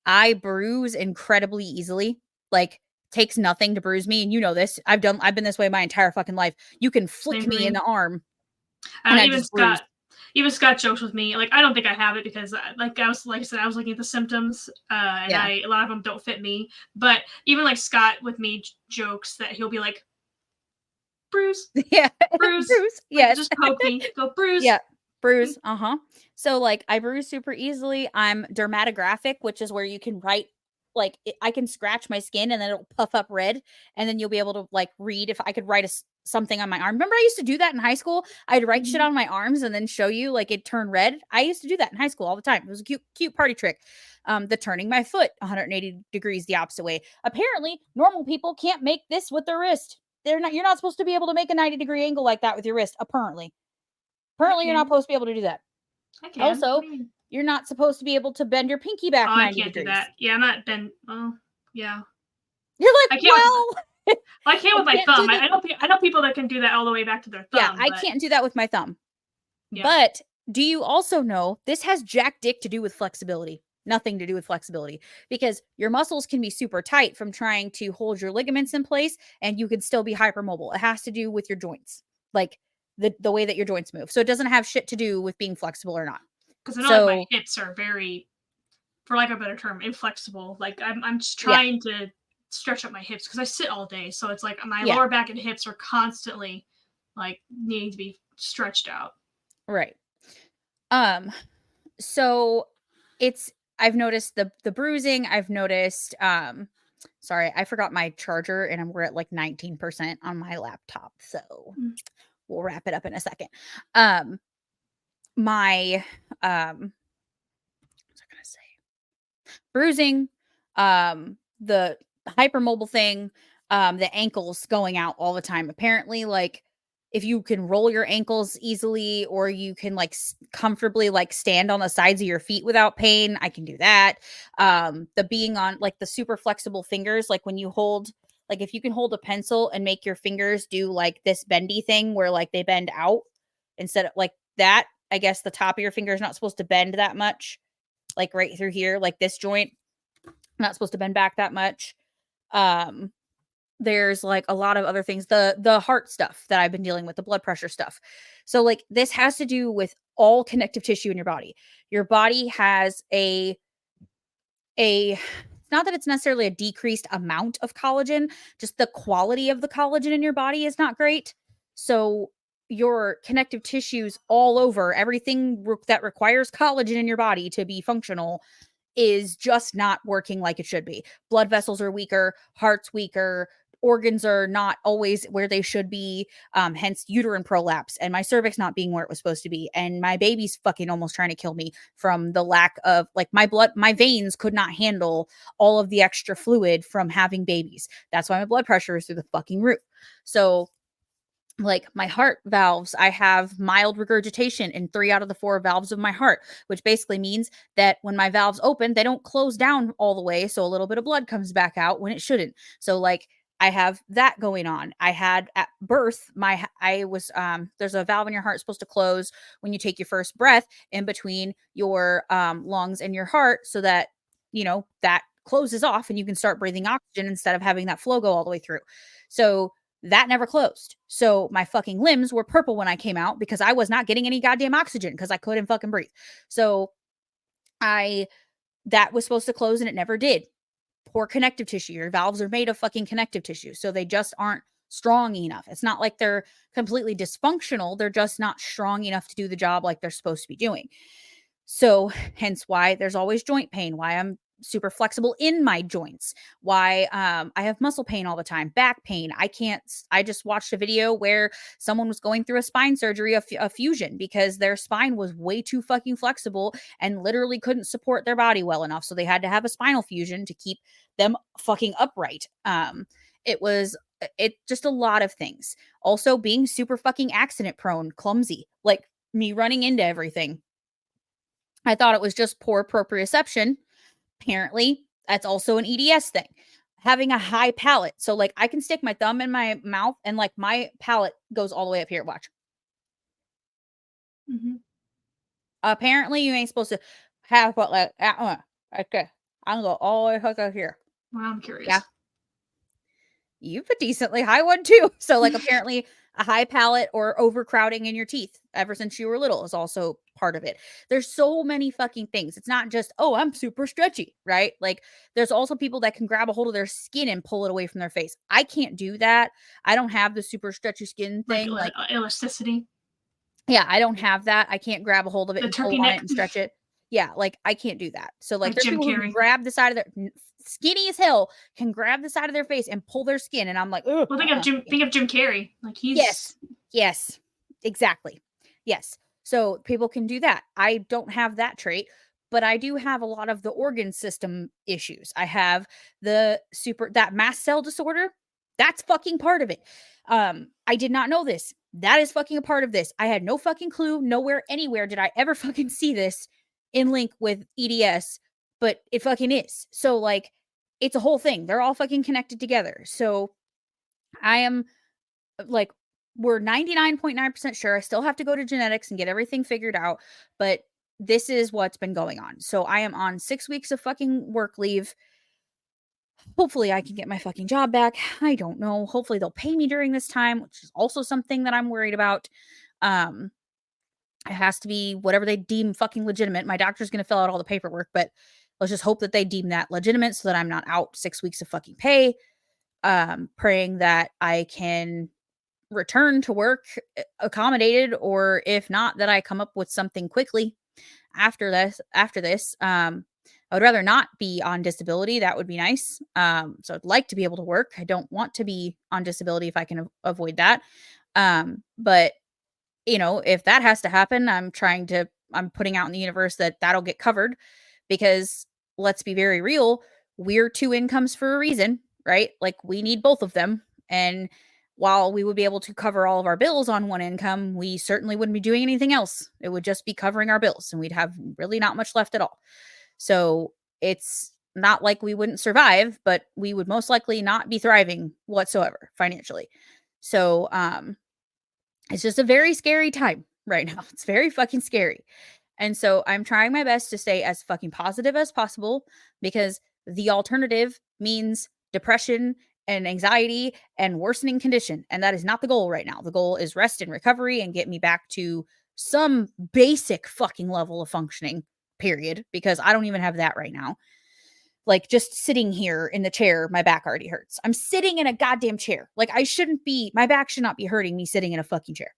I bruise incredibly easily. Like, takes nothing to bruise me, and you know this. I've been this way my entire fucking life. You can flick me in the arm and I just bruise. Scott jokes with me. Like, I don't think I have it because, like I said, I was looking at the symptoms, and Yeah. a lot of them don't fit me. But even like Scott with me jokes that he'll be like, bruise, Yeah. bruise, Bruise. like, Yes. just poke me, go bruise. Yeah. Bruise. So like I bruise super easily. I'm dermatographic, which is where you can write, like I can scratch my skin and then it'll puff up red, and then you'll be able to like read if I could write something on my arm. Remember, I used to do that in high school. I'd write shit on my arms and then show you like it turned red. I used to do that in high school all the time. It was a cute party trick. The turning my foot 180 degrees the opposite way. Apparently, normal people can't make this with their wrist. You're not supposed to be able to make a 90-degree angle like that with your wrist. Apparently, you're not supposed to be able to do that. I can. Also, you're not supposed to be able to bend your pinky back 90 I can't degrees. do that. Yeah, I'm not bend. Oh, yeah. You're like, I can't well, I can't with my thumb. I know people that can do that all the way back to their thumb. Yeah, I can't do that with my thumb. Yeah. But do you also know this has jack dick to do with flexibility? Nothing to do with flexibility, because your muscles can be super tight from trying to hold your ligaments in place, and you can still be hypermobile. It has to do with your joints, like the way that your joints move. So it doesn't have shit to do with being flexible or not. Because I know like my hips are very for lack of a better term, inflexible. Like I'm just trying to stretch up my hips because I sit all day. So it's like my lower back and hips are constantly like needing to be stretched out. Right. So I've noticed the bruising. I've noticed, sorry, I forgot my charger and we're at like 19% on my laptop. So we'll wrap it up in a second. My, what was I going to say? Bruising, the hypermobile thing, the ankles going out all the time. Apparently, like, if you can roll your ankles easily or you can like comfortably like stand on the sides of your feet without pain, I can do that. The being on like the super flexible fingers, like when you hold, like if you can hold a pencil and make your fingers do like this bendy thing where like they bend out instead of like that, I guess the top of your finger is not supposed to bend that much, like right through here, like this joint, not supposed to bend back that much. There's like a lot of other things, the heart stuff that I've been dealing with, the blood pressure stuff. So like this has to do with all connective tissue in your body. Your body has a not that it's necessarily a decreased amount of collagen, just the quality of the collagen in your body is not great. So your connective tissues all over, everything that requires collagen in your body to be functional is just not working like it should be. Blood vessels are weaker, heart's weaker, organs are not always where they should be, hence uterine prolapse and my cervix not being where it was supposed to be, and my baby's fucking almost trying to kill me from the lack of like my veins could not handle all of the extra fluid from having babies. That's why my blood pressure is through the fucking roof. So like my heart valves, I have mild regurgitation in 3 out of the 4 valves of my heart, which basically means that when my valves open, they don't close down all the way. So a little bit of blood comes back out when it shouldn't. So like I have that going on. I had at birth, there's a valve in your heart supposed to close when you take your first breath in between your lungs and your heart so that, that closes off and you can start breathing oxygen instead of having that flow go all the way through. So that never closed. So my fucking limbs were purple when I came out because I was not getting any goddamn oxygen because I couldn't fucking breathe. So that was supposed to close and it never did. Poor connective tissue. Your valves are made of fucking connective tissue. So they just aren't strong enough. It's not like they're completely dysfunctional. They're just not strong enough to do the job like they're supposed to be doing. So hence why there's always joint pain, why I'm super flexible in my joints, why I have muscle pain all the time, back pain. I just watched a video where someone was going through a spine surgery, a fusion, because their spine was way too fucking flexible and literally couldn't support their body well enough. So they had to have a spinal fusion to keep them fucking upright. It just a lot of things. Also being super fucking accident prone, clumsy, like me running into everything. I thought it was just poor proprioception. Apparently, that's also an EDS thing. Having a high palate. So, like, I can stick my thumb in my mouth and, like, my palate goes all the way up here. Watch. Mm-hmm. Apparently, you ain't supposed to have what, like, okay. I'm going to go all the way up here. Well, I'm curious. Yeah. You have a decently high one, too. So, like, apparently a high palate or overcrowding in your teeth ever since you were little is also part of it. There's so many fucking things. It's not just, oh, I'm super stretchy, right? Like there's also people that can grab a hold of their skin and pull it away from their face. I can't do that. I don't have the super stretchy skin thing. Like elasticity. Yeah, I don't have that. I can't grab a hold of it The and pull turkey on neck. it and stretch it. Yeah, like I can't do that. So like there's Jim people who Carrey. can grab the side of their skinny as hell can grab the side of their face and pull their skin, and I'm like, ugh. Well, think of Jim Carrey. Like he's yes, exactly. Yes. So people can do that. I don't have that trait, but I do have a lot of the organ system issues. I have that mast cell disorder. That's fucking part of it. I did not know this. That is fucking a part of this. I had no fucking clue. Nowhere, anywhere did I ever fucking see this in link with EDS, but it fucking is. So like, it's a whole thing. They're all fucking connected together. So I am like, we're 99.9% sure. I still have to go to genetics and get everything figured out, but this is what's been going on. So I am on 6 weeks of fucking work leave. Hopefully I can get my fucking job back. I don't know. Hopefully they'll pay me during this time, which is also something that I'm worried about. It has to be whatever they deem fucking legitimate. My doctor's going to fill out all the paperwork, but let's just hope that they deem that legitimate so that I'm not out 6 weeks of fucking pay. Praying that I can return to work accommodated, or if not, that I come up with something quickly after this. I would rather not be on disability. That would be nice. So I'd like to be able to work. I don't want to be on disability if I can avoid that. But if that has to happen, I'm putting out in the universe that that'll get covered, because let's be very real. We're two incomes for a reason, right? Like, we need both of them. And while we would be able to cover all of our bills on one income, we certainly wouldn't be doing anything else. It would just be covering our bills, and we'd have really not much left at all. So it's not like we wouldn't survive, but we would most likely not be thriving whatsoever financially. So it's just a very scary time right now. It's very fucking scary. And so I'm trying my best to stay as fucking positive as possible, because the alternative means depression and anxiety and worsening condition. And that is not the goal right now. The goal is rest and recovery and get me back to some basic fucking level of functioning, period, because I don't even have that right now. Like, just sitting here in the chair, my back already hurts. I'm sitting in a goddamn chair. Like, my back should not be hurting me sitting in a fucking chair.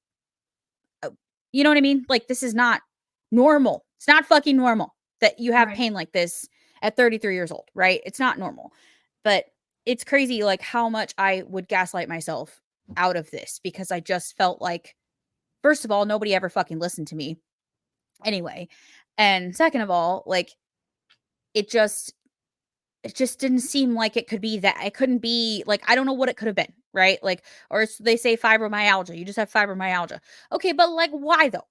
You know what I mean? Like, this is not normal. It's not fucking normal that you have pain like this at 33 years old, right? It's not normal. But it's crazy, like, how much I would gaslight myself out of this, because I just felt like, first of all, nobody ever fucking listened to me anyway. And second of all, like, it just didn't seem like it could be that. It couldn't be, like, I don't know what it could have been, right? Like, or they say fibromyalgia. You just have fibromyalgia. Okay, but like, why though?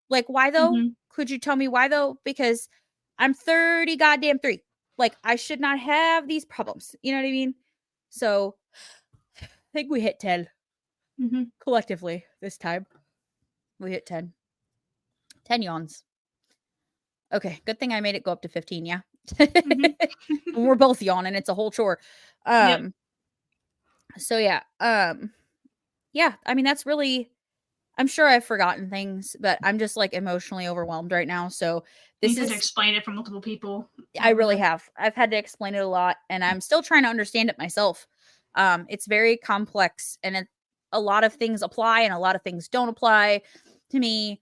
Like, why though? Mm-hmm. Could you tell me why though? Because I'm 30 goddamn 3. Like, I should not have these problems. You know what I mean? So I think we hit 10 collectively this time. We hit 10. 10 yawns. Okay, good thing I made it go up to 15, yeah? We're both yawning. It's a whole chore. Yep. So yeah. Yeah, I mean, that's really, I'm sure I've forgotten things, but I'm just like emotionally overwhelmed right now. So this You had is, to explain it from multiple people. I really have. I've had to explain it a lot, and I'm still trying to understand it myself. It's very complex, and a lot of things apply and a lot of things don't apply to me.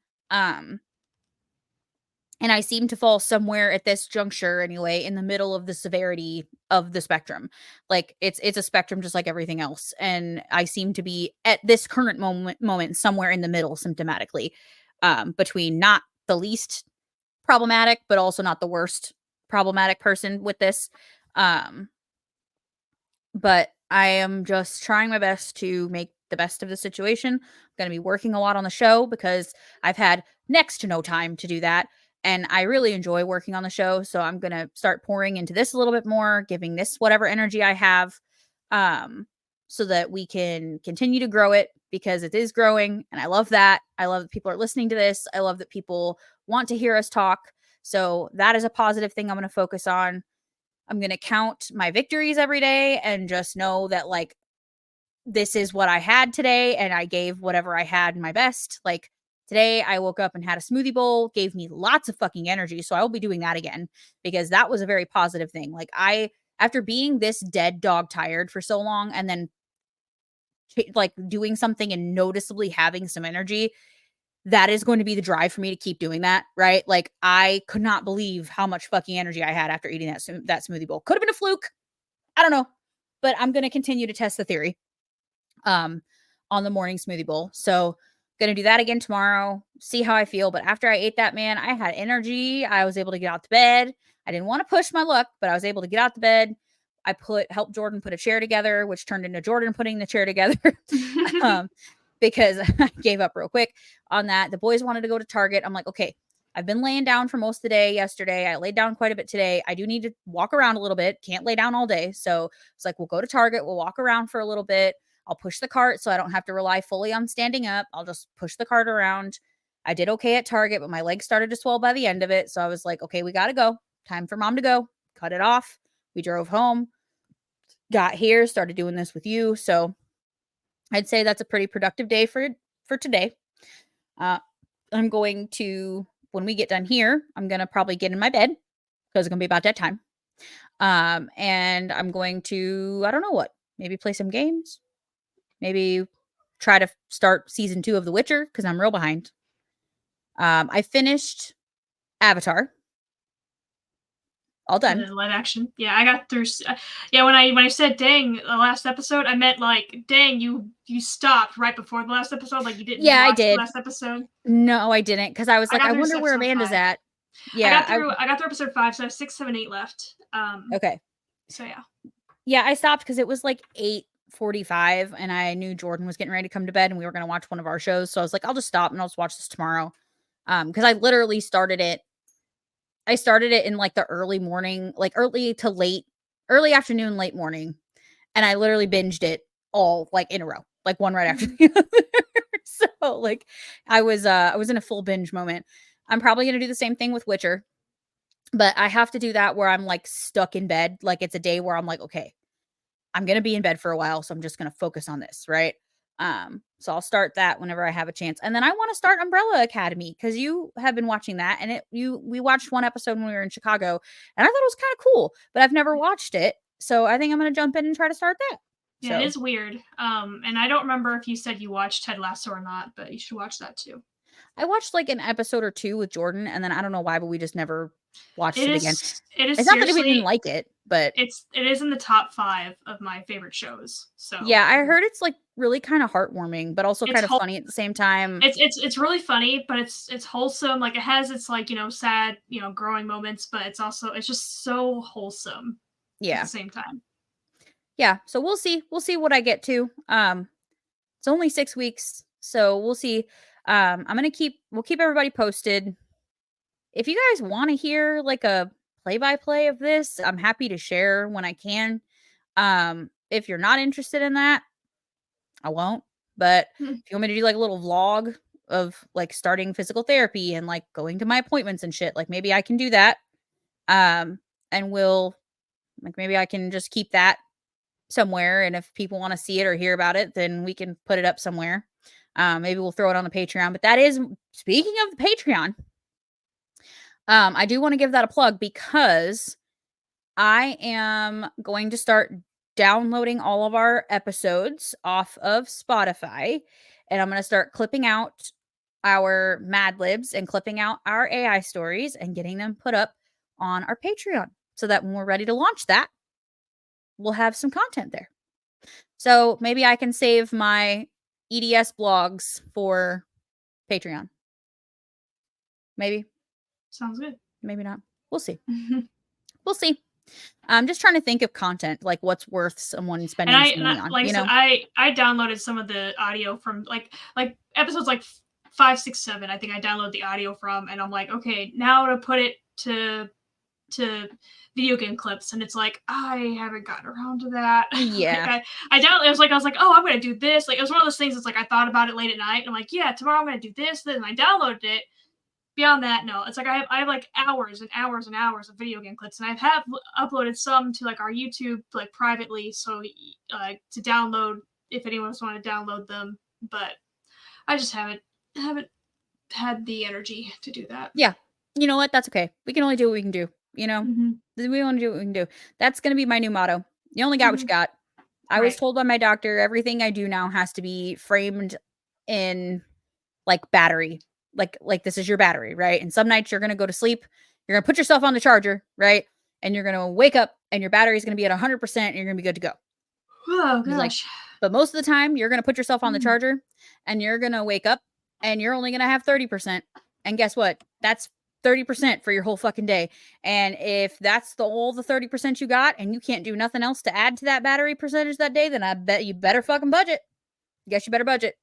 And I seem to fall somewhere at this juncture anyway, in the middle of the severity of the spectrum. Like, it's a spectrum just like everything else. And I seem to be at this current moment somewhere in the middle symptomatically, between not the least problematic, but also not the worst problematic person with this. But I am just trying my best to make the best of the situation. I'm going to be working a lot on the show because I've had next to no time to do that. And I really enjoy working on the show. So I'm going to start pouring into this a little bit more, giving this whatever energy I have, so that we can continue to grow it, because it is growing. And I love that. I love that people are listening to this. I love that people want to hear us talk. So that is a positive thing I'm going to focus on. I'm going to count my victories every day and just know that, like, this is what I had today, and I gave whatever I had my best. Like, today I woke up and had a smoothie bowl, gave me lots of fucking energy. So I will be doing that again, because that was a very positive thing. Like, after being this dead dog tired for so long, and then like doing something and noticeably having some energy, that is going to be the drive for me to keep doing that, right? Like, I could not believe how much fucking energy I had after eating that smoothie bowl. Could have been a fluke. I don't know. But I'm going to continue to test the theory on the morning smoothie bowl. So going to do that again tomorrow, see how I feel. But after I ate that, man, I had energy. I was able to get out to bed. I didn't want to push my luck, but I was able to get out to bed. I helped Jordan put a chair together, which turned into Jordan putting the chair together. Because I gave up real quick on that. The boys wanted to go to Target. I'm like, okay, I've been laying down for most of the day yesterday. I laid down quite a bit today. I do need to walk around a little bit. Can't lay down all day. So it's like, we'll go to Target. We'll walk around for a little bit. I'll push the cart so I don't have to rely fully on standing up. I'll just push the cart around. I did okay at Target, but my legs started to swell by the end of it. So I was like, okay, we got to go. Time for mom to go. Cut it off. We drove home, got here, started doing this with you. So I'd say that's a pretty productive day for today. I'm going to, when we get done here, I'm going to probably get in my bed because it's going to be about that time. And I'm going to, I don't know what, maybe play some games, maybe try to start season 2 of The Witcher because I'm real behind. I finished Avatar. All done. Live action. Yeah, I got through. Yeah, when I said "dang" the last episode, I meant like "dang" you stopped right before the last episode, like you didn't. Yeah, watch I did. The last episode. No, I didn't, because I was like, I wonder where Amanda's 5. at. Yeah, I got through episode 5, so I have 6, 7, 8 left. Okay. So yeah. Yeah, I stopped because it was like 8:45, and I knew Jordan was getting ready to come to bed, and we were going to watch one of our shows. So I was like, I'll just stop and I'll just watch this tomorrow. Because I literally started it. I started it in like the early morning, like early afternoon, late morning. And I literally binged it all like in a row, like one right after the other. So like I was in a full binge moment. I'm probably going to do the same thing with Witcher, but I have to do that where I'm like stuck in bed. Like it's a day where I'm like, okay, I'm going to be in bed for a while. So I'm just going to focus on this. Right. So I'll start that whenever I have a chance. And then I want to start Umbrella Academy because you have been watching that, and we watched one episode when we were in Chicago, and I thought it was kind of cool, but I've never watched it. So I think I'm going to jump in and try to start that. Yeah, it is weird. And I don't remember if you said you watched Ted Lasso or not, but you should watch that too. I watched like an episode or 2 with Jordan, and then I don't know why, but we just never watched it again. It's not that we didn't like it, but it is in the top 5 of my favorite shows. So yeah, I heard it's like really kind of heartwarming, but also kind of funny at the same time. It's really funny, but it's wholesome. Like it has its like, sad, growing moments, but it's just so wholesome. Yeah. At the same time. Yeah, so we'll see what I get to. It's only 6 weeks, so we'll see. We'll keep everybody posted. If you guys want to hear like a play-by-play of this, I'm happy to share when I can. If you're not interested in that, I won't. But if you want me to do like a little vlog of like starting physical therapy and like going to my appointments and shit, like maybe I can do that. And maybe I can just keep that somewhere, and if people want to see it or hear about it, then we can put it up somewhere. Maybe we'll throw it on the Patreon. But that is, speaking of the Patreon, I do want to give that a plug because I am going to start downloading all of our episodes off of Spotify, and I'm going to start clipping out our Mad Libs and clipping out our AI stories and getting them put up on our Patreon, so that when we're ready to launch that, we'll have some content there. So maybe I can save my EDS blogs for Patreon. Maybe. Sounds good. Maybe not. We'll see. We'll see. I'm just trying to think of content, like what's worth someone spending some money on. Like I downloaded some of the audio from like episodes like 5, 6, 7. I think I downloaded the audio from, and I'm like, okay, now to put it to video game clips, and it's like I haven't gotten around to that. Yeah. I downloaded. I was like, oh, I'm gonna do this. Like it was one of those things. It's like I thought about it late at night, and I'm like, yeah, tomorrow I'm gonna do this. Then I downloaded it. Beyond that, no. It's like I have like hours and hours and hours of video game clips, and I have uploaded some to like our YouTube like privately, so to download if anyone wants to download them. But I just haven't had the energy to do that. Yeah, you know what? That's okay. We can only do what we can do. We want to do what we can do. That's gonna be my new motto. You only got what you got. I was told by my doctor everything I do now has to be framed in like battery. Like this is your battery, right? And some nights you're going to go to sleep, you're going to put yourself on the charger, right? And you're going to wake up and your battery is going to be at 100% and you're going to be good to go. Oh gosh. But most of the time you're going to put yourself on the charger and you're going to wake up and you're only going to have 30%. And guess what? That's 30% for your whole fucking day. And if that's all the 30% you got and you can't do nothing else to add to that battery percentage that day, then I bet you better fucking budget. Guess you better budget,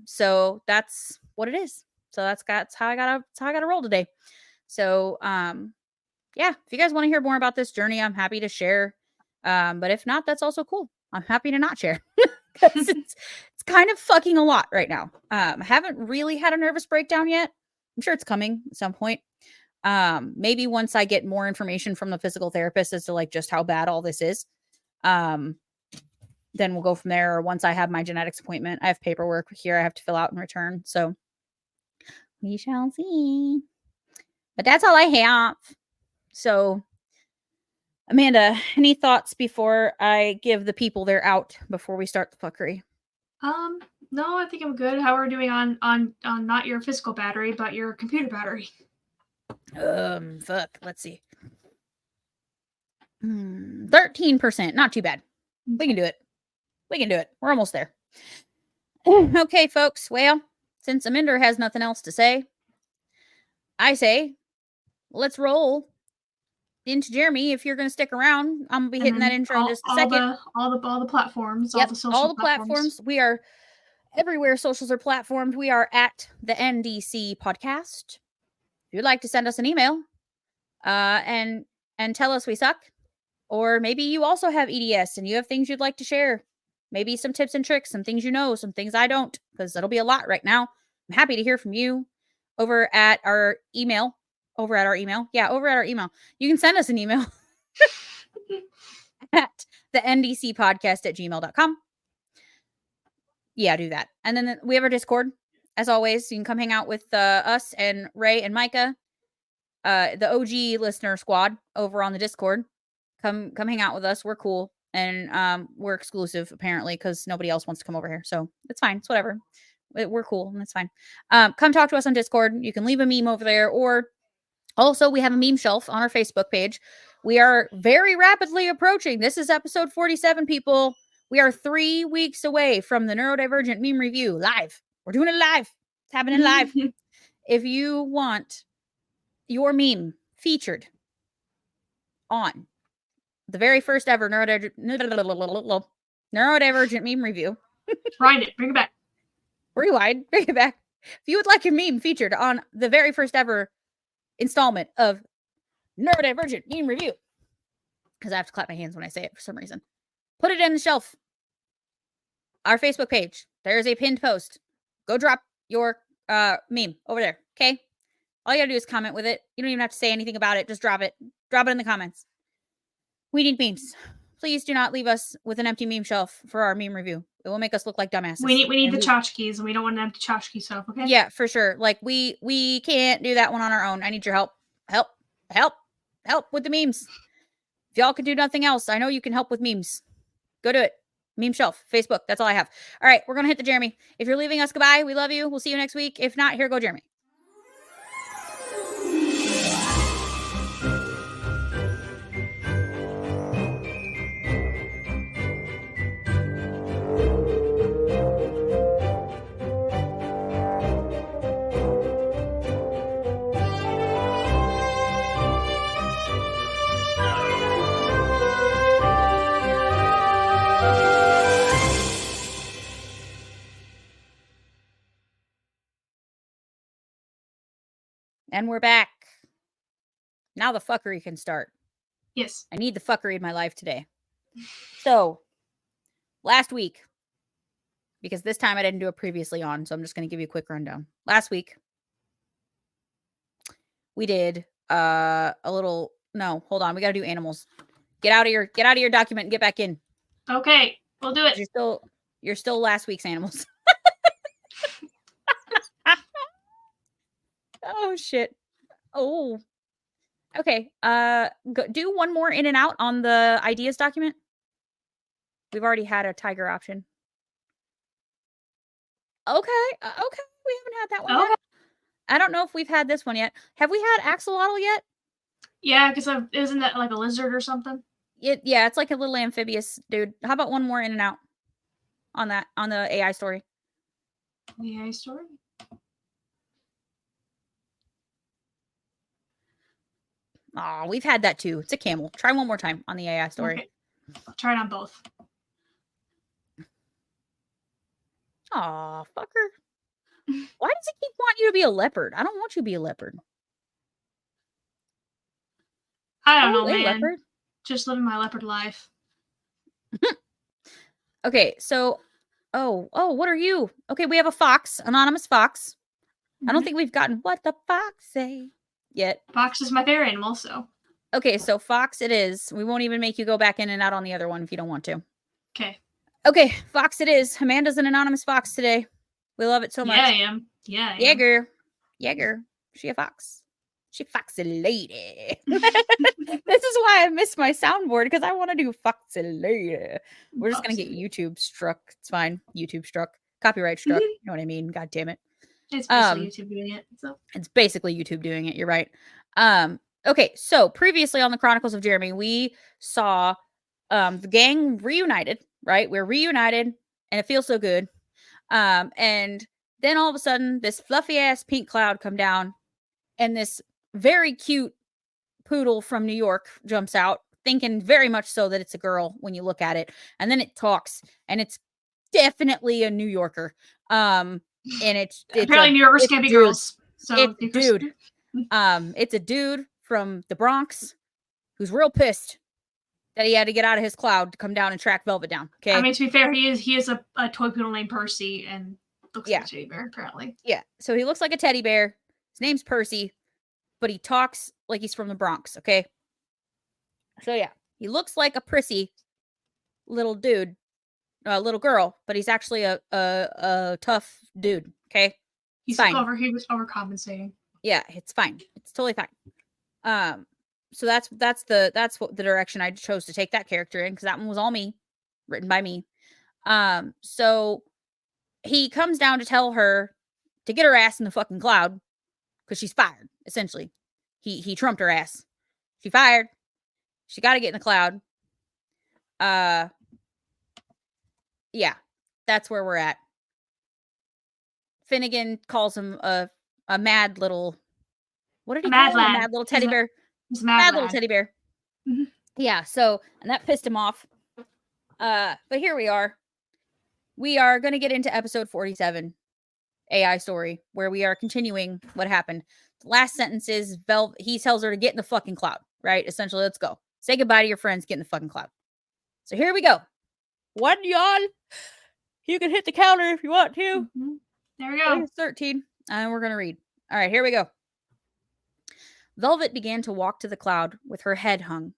so that's what it is. So that's how I gotta roll today. So, yeah, if you guys want to hear more about this journey, I'm happy to share. But if not, that's also cool. I'm happy to not share because it's kind of fucking a lot right now. I haven't really had a nervous breakdown yet. I'm sure it's coming at some point. Maybe once I get more information from the physical therapist as to like just how bad all this is. Then we'll go from there. Or once I have my genetics appointment, I have paperwork here I have to fill out and return. So we shall see. But that's all I have. So, Amanda, any thoughts before I give the people their out before we start the fuckery? No, I think I'm good. How are we doing on not your physical battery, but your computer battery? Fuck. Let's see. 13%. Not too bad. We can do it. We can do it. We're almost there. Okay, folks. Well, since Amanda has nothing else to say, I say let's roll into Jeremy. If you're going to stick around, I'm going to be hitting that intro in just a second. All the platforms, Yep, all the social all the platforms. We are everywhere socials are platformed. We are at the NDC podcast. If you'd like to send us an email and tell us we suck, or maybe you also have EDS and you have things you'd like to share, maybe some tips and tricks, some things you know, some things I don't, because it'll be a lot right now. I'm happy to hear from you over at our email. Yeah, over at our email. You can send us an email at the NDC podcast at gmail.com. Yeah, do that. And then we have our Discord. As always, you can come hang out with us and Ray and Micah, the OG listener squad over on the Discord. Come hang out with us. We're cool. And we're exclusive, apparently, because nobody else wants to come over here. So it's fine. It's whatever. We're cool, and it's fine. Come talk to us on Discord. You can leave a meme over there, or also we have a meme shelf on our Facebook page. We are very rapidly approaching. This is episode 47, people. We are 3 weeks away from the neurodivergent meme review live. We're doing it live. It's happening live. If you want your meme featured on the very first ever neurodivergent meme review. Rewind it. Bring it back. Rewind. Bring it back. If you would like a meme featured on the very first ever installment of neurodivergent meme review, because I have to clap my hands when I say it for some reason, put it in the shelf. Our Facebook page. There's a pinned post. Go drop your meme over there. Okay? All you gotta do is comment with it. You don't even have to say anything about it. Just drop it. Drop it in the comments. We need memes. Please do not leave us with an empty meme shelf for our meme review. It will make us look like dumbasses. We need the tchotchkes, and we don't want an empty tchotchke stuff, okay? Yeah, for sure. Like, we can't do that one on our own. I need your help. Help with the memes. If y'all can do nothing else, I know you can help with memes. Go do it. Meme shelf, Facebook. That's all I have. All right, we're going to hit the Jeremy. If you're leaving us, goodbye. We love you. We'll see you next week. If not, here go Jeremy. And we're back. Now the fuckery can start. Yes. I need the fuckery in my life today. So, last week, because this time I didn't do it previously on, so I'm just going to give you a quick rundown. Last week, we did a little. No, hold on. We got to do animals. Get out of your document and get back in. Okay, we'll do it. You're still last week's animals. Oh shit. Oh. Okay. Do one more in and out on the ideas document. We've already had a tiger option. Okay. We haven't had that one yet. I don't know if we've had this one yet. Have we had axolotl yet? Yeah, because isn't that like a lizard or something? Yeah, it's like a little amphibious dude. How about one more in and out on the AI story? The AI story? Oh, we've had that too. It's a camel. Try one more time on the AI story. Okay. I'll try it on both. Aw, fucker. Why does it keep wanting you to be a leopard? I don't want you to be a leopard. I don't know, man. Leopard? Just living my leopard life. Okay, so what are you? Okay, we have a fox, anonymous fox. I don't think we've gotten what the fox say yet. Fox is my favorite animal, so. Okay, so fox it is. We won't even make you go back in and out on the other one if you don't want to. Okay. Okay, fox it is. Amanda's an anonymous fox today. We love it so much. Yeah, I am. Yeah, I am. Jaeger. She a fox. She foxy lady. This is why I miss my soundboard, because I want to do foxy lady. We're just going to get YouTube struck. It's fine. YouTube struck. Copyright struck. You know what I mean? God damn it. It's basically YouTube doing it. So. It's basically YouTube doing it. You're right. Okay, so previously on the Chronicles of Jeremy, we saw the gang reunited, right? We're reunited, and it feels so good. And then all of a sudden, this fluffy ass pink cloud come down, and this very cute poodle from New York jumps out, thinking very much so that it's a girl when you look at it. And then it talks, and it's definitely a New Yorker. And it's apparently New Yorkers can't be girls. So it's a dude. It's a dude from the Bronx who's real pissed that he had to get out of his cloud to come down and track Velvet down. Okay. I mean, to be fair, he is a toy poodle named Percy and looks like a teddy bear, apparently. Yeah. So he looks like a teddy bear. His name's Percy, but he talks like he's from the Bronx. Okay. So yeah, he looks like a prissy little dude, little girl, but he's actually a tough dude. Okay. He was overcompensating. Yeah, it's fine. It's totally fine. So that's what the direction I chose to take that character in, because that one was all me, written by me. So he comes down to tell her to get her ass in the fucking cloud because she's fired. Essentially, he trumped her ass. She fired. She got to get in the cloud. Yeah, that's where we're at. Finnegan calls him a mad little. What did he call him? A mad little teddy bear. He's a mad little teddy bear. Mm-hmm. Yeah, so, and that pissed him off. But here we are. We are going to get into episode 47, AI story, where we are continuing what happened. The last sentence is, he tells her to get in the fucking cloud, right? Essentially, let's go. Say goodbye to your friends, get in the fucking cloud. So here we go. One yawn. You can hit the counter if you want to. Mm-hmm. There we go. 13. And we're going to read. All right, here we go. Velvet began to walk to the cloud with her head hung.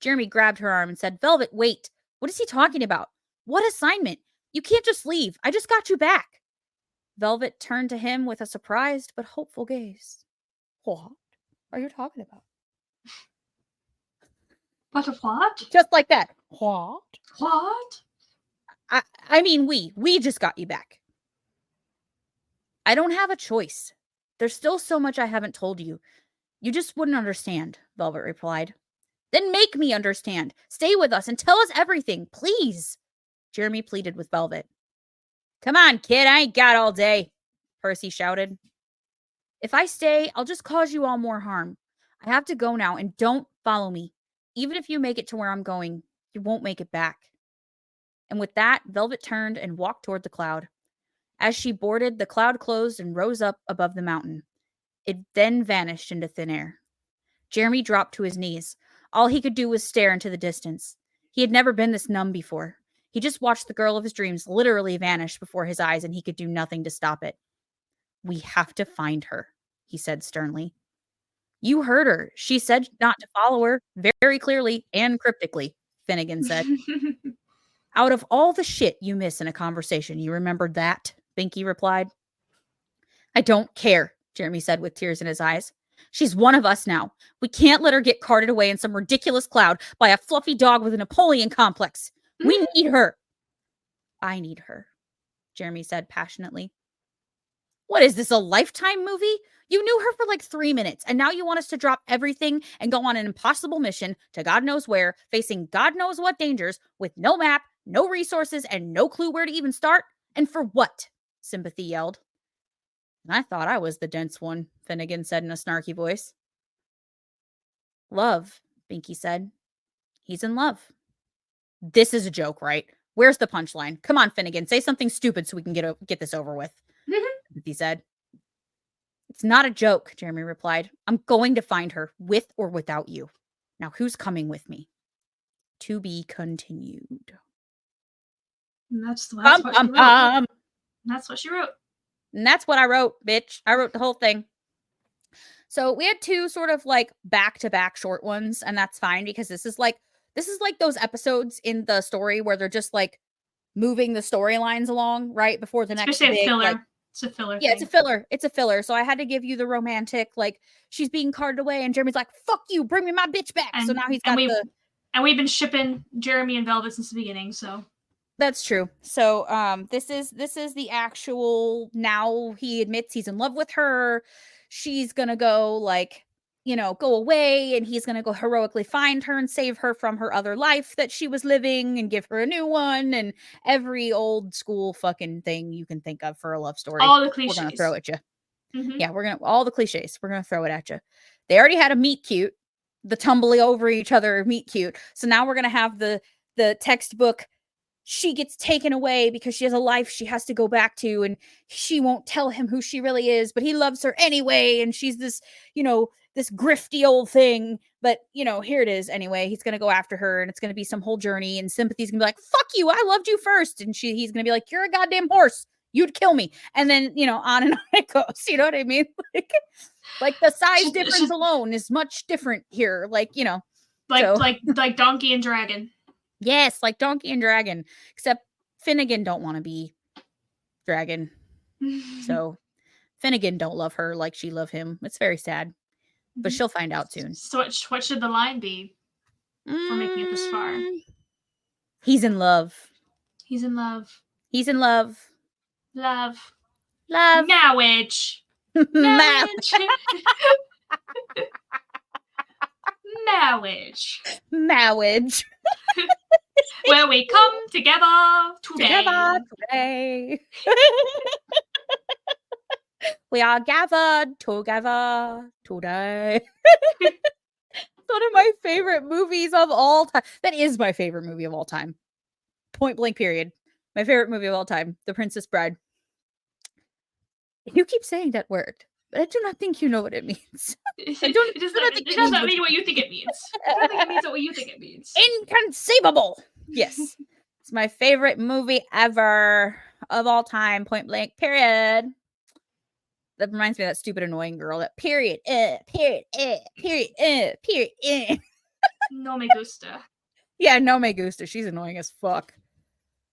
Jeremy grabbed her arm and said, Velvet, wait. What is he talking about? What assignment? You can't just leave. I just got you back. Velvet turned to him with a surprised but hopeful gaze. What are you talking about? But what? Just like that. What? What? I mean, we just got you back. I don't have a choice. There's still so much I haven't told you. You just wouldn't understand, Velvet replied. Then make me understand. Stay with us and tell us everything, please. Jeremy pleaded with Velvet. Come on, kid, I ain't got all day, Percy shouted. If I stay, I'll just cause you all more harm. I have to go now, and don't follow me. Even if you make it to where I'm going, you won't make it back. And with that, Velvet turned and walked toward the cloud. As she boarded, the cloud closed and rose up above the mountain. It then vanished into thin air. Jeremy dropped to his knees. All he could do was stare into the distance. He had never been this numb before. He just watched the girl of his dreams literally vanish before his eyes, and he could do nothing to stop it. We have to find her, he said sternly. You heard her. She said not to follow her, very clearly and cryptically, Finnegan said. Out of all the shit you miss in a conversation, you remembered that, Binky replied. I don't care, Jeremy said with tears in his eyes. She's one of us now. We can't let her get carted away in some ridiculous cloud by a fluffy dog with a Napoleon complex. We need her. I need her, Jeremy said passionately. What is this, a Lifetime movie? You knew her for like 3 minutes, and now you want us to drop everything and go on an impossible mission to God knows where, facing God knows what dangers, with no map, no resources, and no clue where to even start? And for what? Sympathy yelled. I thought I was the dense one, Finnegan said in a snarky voice. Love, Binky said. He's in love. This is a joke, right? Where's the punchline? Come on, Finnegan, say something stupid so we can get this over with, Sympathy said. It's not a joke, Jeremy replied. I'm going to find her, with or without you. Now, who's coming with me? To be continued. And that's what she wrote. That's what she wrote. And that's what I wrote, bitch. I wrote the whole thing. So we had two sort of like back-to-back short ones, and that's fine because this is like those episodes in the story where they're just like moving the storylines along right before the next big filler. like, It's a filler. Yeah, thing. it's a filler. It's a filler. So I had to give you the romantic, like she's being carted away, and Jeremy's like, "Fuck you, bring me my bitch back." So now he's got and we've been shipping Jeremy and Velvet since the beginning. So that's true. So this is the actual, now he admits he's in love with her. She's gonna go like, go away, and he's gonna go heroically find her and save her from her other life that she was living and give her a new one, and every old school fucking thing you can think of for a love story. all the cliches. We're gonna throw at you. Mm-hmm. Yeah, all the cliches. We're gonna throw it at you. They already had a meet cute, the tumbling over each other meet cute. So now we're gonna have the textbook. She gets taken away because she has a life she has to go back to, and she won't tell him who she really is, but he loves her anyway, and she's this, this grifty old thing, but here it is anyway. He's gonna go after her, and it's gonna be some whole journey, and Sympathy's gonna be like, "Fuck you, I loved you first," and he's gonna be like, "You're a goddamn horse, you'd kill me," and then on and on it goes. You know what I mean? Like the size difference alone is much different here. Like like Donkey and Dragon. Yes, like Donkey and Dragon, except Finnegan don't want to be Dragon. So Finnegan don't love her like she love him. It's very sad, but she'll find out soon. So what should the line be for making it this far? He's in love. He's in love. He's in love. Love. Marriage. Marriage. Marriage. Marriage. Where we come together today. We are gathered together today. One of my favorite movies of all time. That is my favorite movie of all time. Point blank period. My favorite movie of all time. The Princess Bride. You keep saying that word, but I do not think you know what it means. It does not mean what you think it means. I don't think it means what you think it means. Inconceivable. Yes. It's my favorite movie ever of all time. Point blank period. That reminds me of that stupid annoying girl. That period. Period. No me gusta. Yeah, no me gusta. She's annoying as fuck.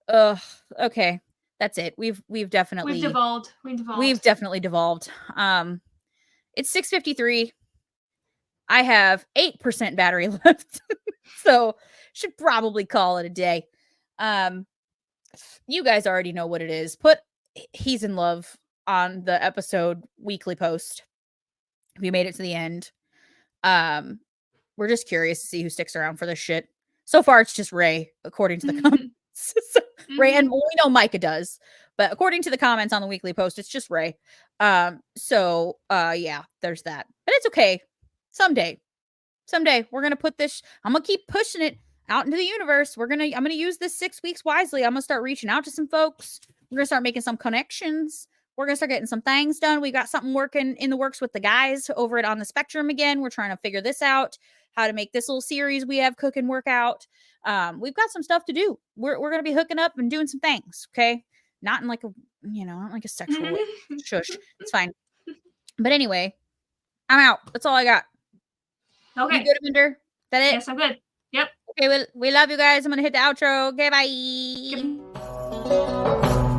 Ugh. Okay. That's it. We've definitely devolved. We've definitely devolved. It's 6:53. I have 8% battery left. So should probably call it a day. You guys already know what it is. Put He's in Love on the episode weekly post if you made it to the end. We're just curious to see who sticks around for this shit. So far it's just Ray, according to the comments. So, Ray, and we know Micah does, but according to the comments on the weekly post, it's just Ray. Yeah, there's that. But it's okay. Someday we're gonna put this. I'm gonna keep pushing it out into the universe. I'm gonna use this 6 weeks wisely. I'm gonna start reaching out to some folks. We're gonna start making some connections. We're gonna start getting some things done. We got something working in the works with the guys over at On the Spectrum again. We're trying to figure this out, how to make this little series we have cooking work out. We've got some stuff to do. We're gonna be hooking up and doing some things. Okay, not in like a not like a sexual way. Shush, it's fine. But anyway, I'm out. That's all I got. Okay. You good, Minder? That it? Yes, I'm good. Yep. Okay, we love you guys. I'm gonna hit the outro. Okay, bye. Yep.